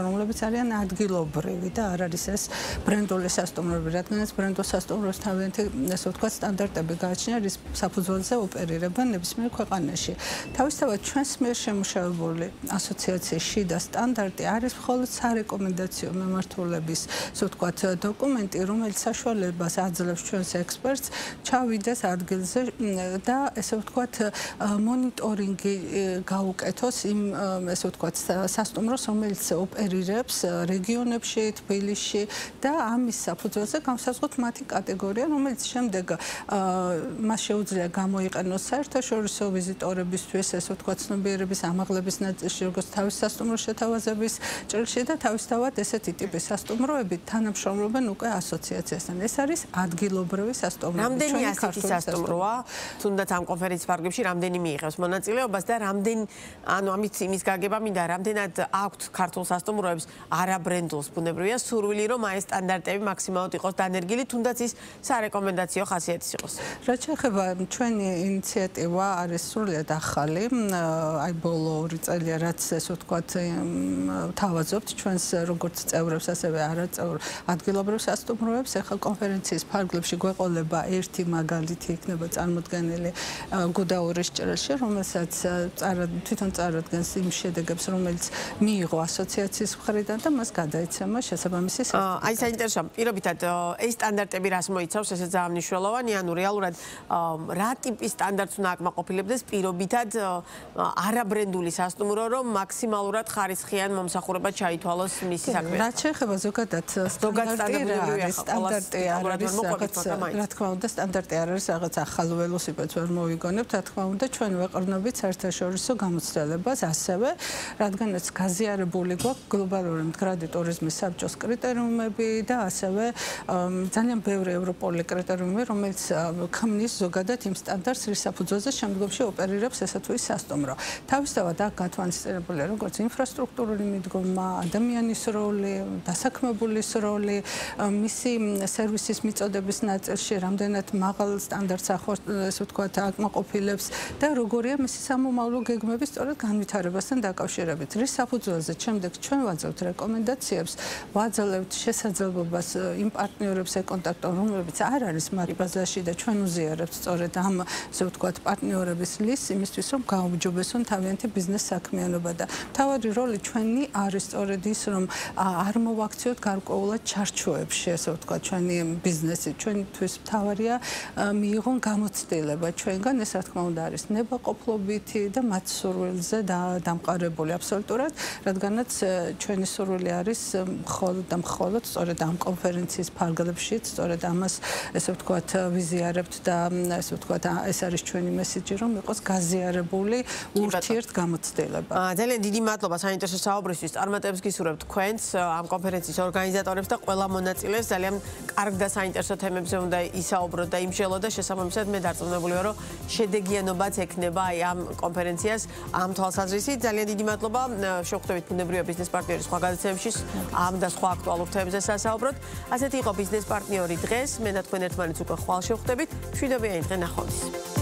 რომლებიც არიან ადგილობრივი და არ არის ეს ბრენდული სასტუმროები, რადგანაც ბრენდულ სასტუმროებს თავიანთი ესე ვთქვათ სტანდარტები გააჩნია, რის საფუძველზე ოპერირებენ ნებისმიერ ქვეყანაში. თავისთავად ჩვენს მიერ შემუშავებული დამუშავებული ასოციაციის შიდა სტანდარტი არის მხოლოდ სარეკომენდაციო მემართულების, ასე ვთქვათ, დოკუმენტი, რომელიც საშუალებას აძლევს ჩვენს ექსპერტს ჩავიდეს ადგილზე და ესე ვთქვათ მონიტორინგი გაუკეთოს იმ ესე ვთქვათ სასტუმროს, რომელიც ოპერირებს რეგიონებში, თბილისში და ამის საფუძველზე განსაზღვროთ მათი კატეგორია, რომელიც შემდეგ მას შეუძლია გამოიყენოს საერთაშორისო ვიზიტორებისთვის, ესე ვთქვათ, ცნობიერების ამაღლების ნაწილში, როგორც თავის სასტუმრო შეთავაზების ჭრილში და თავისთავად ესეთი ტიპის სასტუმროები თანამშრომლობენ უკვე ასოციაციასთან. ეს არის ადგილობრივი სასტუმროები. რამდენი ასეთი სასტუმროა, თუნდაც ამ კონფერენციის ფარგლებში რამდენი მიიღებს მონაწილეობას და რამდენი, ანუ ამით იმის გაგება მინდა, რამდენად აქვთ ქართულ სასტუმროებს არაბრენდულს ბუნებრივია სურვილი, რომ აი სტანდარტები მაქსიმალურად იყოს დანერგილი, თუნდაც ის სარეკომენდაციო ხასიათის იყოს. რაც შეეხება ჩვენი ინიციატივა არის სრულიად ახალი, აი ბოლო 2 წელია, რაც ესე ვთქვათ, თავაზობთ ჩვენს როგორც წევრებს, ასევე არაწევრ ადგილობრივ სასტუმროებს. ახლა კონფერენციის ფარგლებში გვეყოლება ერთი მაგალითი იქნება წარმოდგენილი გუდაურის ჭრილში, რომელსაც თვითონ წარადგენს იმ შედეგებს, რომელიც მიიღო ასოციაციის მხრიდან და მას გადაეცემა შესაბამისი აი საინტერესოა, პირობითად ეს სტანდარტები რას მოიცავს, ესე ძალიან მნიშვნელოვანი, ანუ რეალურად რა ტიპის სტანდარტს უნდა აკმაყოფილებდეს პირობითად არაბრენდული სასტუმრო, რომ მაქსიმალურად ხარისხიან მომსახურება ჩაითვალოს მისი საქმე. რაც შეეხება ზოგადად სტანდარტი არის რა თქმა უნდა, სტანდარტი არ არის რაღაც ახალ ველოსიპედს ვერ მოვიგონებთ, რა თქმა უნდა, ჩვენ ვეყრდნობით საერთაშორისო გამოცდილებას, ასევე რადგანაც გაზიარებული გვაქვს გლობალური მდგრადი ტურიზმის საბჭოს კრიტერიუმები და ასევე ძალიან ბევრი ევროპული კრიტერიუმი, რომელიც ქმნის ზოგადად იმ სტანდარტს, რის საფუძველზე შემდგომში ოპერირებს ესა თუ ის სასტუმრო. თავისთავად აქ გათვალისწინებულია როგორც ინფრასტრუქტურული მიდგომა, ადამიანის როლი, დასაქმებულის როლი, მისი სერვისის მიწოდების ნაწილში რამდენად მაღალ სტანდარტს ასე ვთქვათ აკმაყოფილებს და როგორია მისი სამომავლო გეგმები სწორედ განვითარებასთან დაკავშირებით. რის საფუძველზე შემდეგ ჩვენ ვაძლევთ რეკომენდაციებს, ვაძლევთ შესაძლებლობას იმ პარტნიორებს ეკონტაქტონ, რომლებიც არ არის მათ ბაზაში და ჩვენ უზიარებთ სწორედ ამ ასე ვთქვათ პარტნიორების ლისტს იმისთვის, რომ გააუმჯობესონ თავიანთი ბიზნეს საქმიანობა და მთავარი როლი ჩვენი არის სწორედ ის, რომ არ მოვაქციოთ გარკვეულად ჩარჩოებში, ასე ვთქვათ, ჩვენი ბიზნესი, ჩვენთვის მთავარია მიიღონ გამოცდილება ჩვენგან, ეს რა თქმა უნდა არის ნებაყოფლობითი და მათ სურვილზე დამყარებული აბსოლუტურად, რადგანაც ჩვენი სურვილი არის მხოლოდ და მხოლოდ სწორედ ამ კონფერენციის ფარგლებშიც, სწორედ ამას ესე ვთქვათ ვიზიარებთ და ესე ვთქვათ ეს არის ჩვენი მესიჯი, რომ იყოს გაზიარებული ურთიერთ გამოცდილება. ძალიან დიდი მადლობა საინტერესო საუბრისთვის. წარმატებებს გისურვებთ თქვენს ამ კონფერენციის ორგანიზატორებს და ყველა მონაწილეს. ძალიან კარგ და საინტერესო თემებზე უნდა ისაუბროთ და იმშელოთ და შესაბამისად მე დარწმუნებული ვარ, რომ შედეგიანობაც ექნება აი ამ კონფერენციას ამ თვალსაზრისით. ძალიან დიდი მადლობა. შევხვდებით ბუნებრივია ბიზნეს პარტნიორი სხვა გადაცემებში ამ და სხვა აქტუალურ თემებზე სასაუბროთ. ასეთი იყო ბიზნეს პარტნიორი დღეს. მე და თქვენ ერთმანეთს უკვე ხვალ შევხვდებით. მშვიდობიანი დღე, ნახვამდის.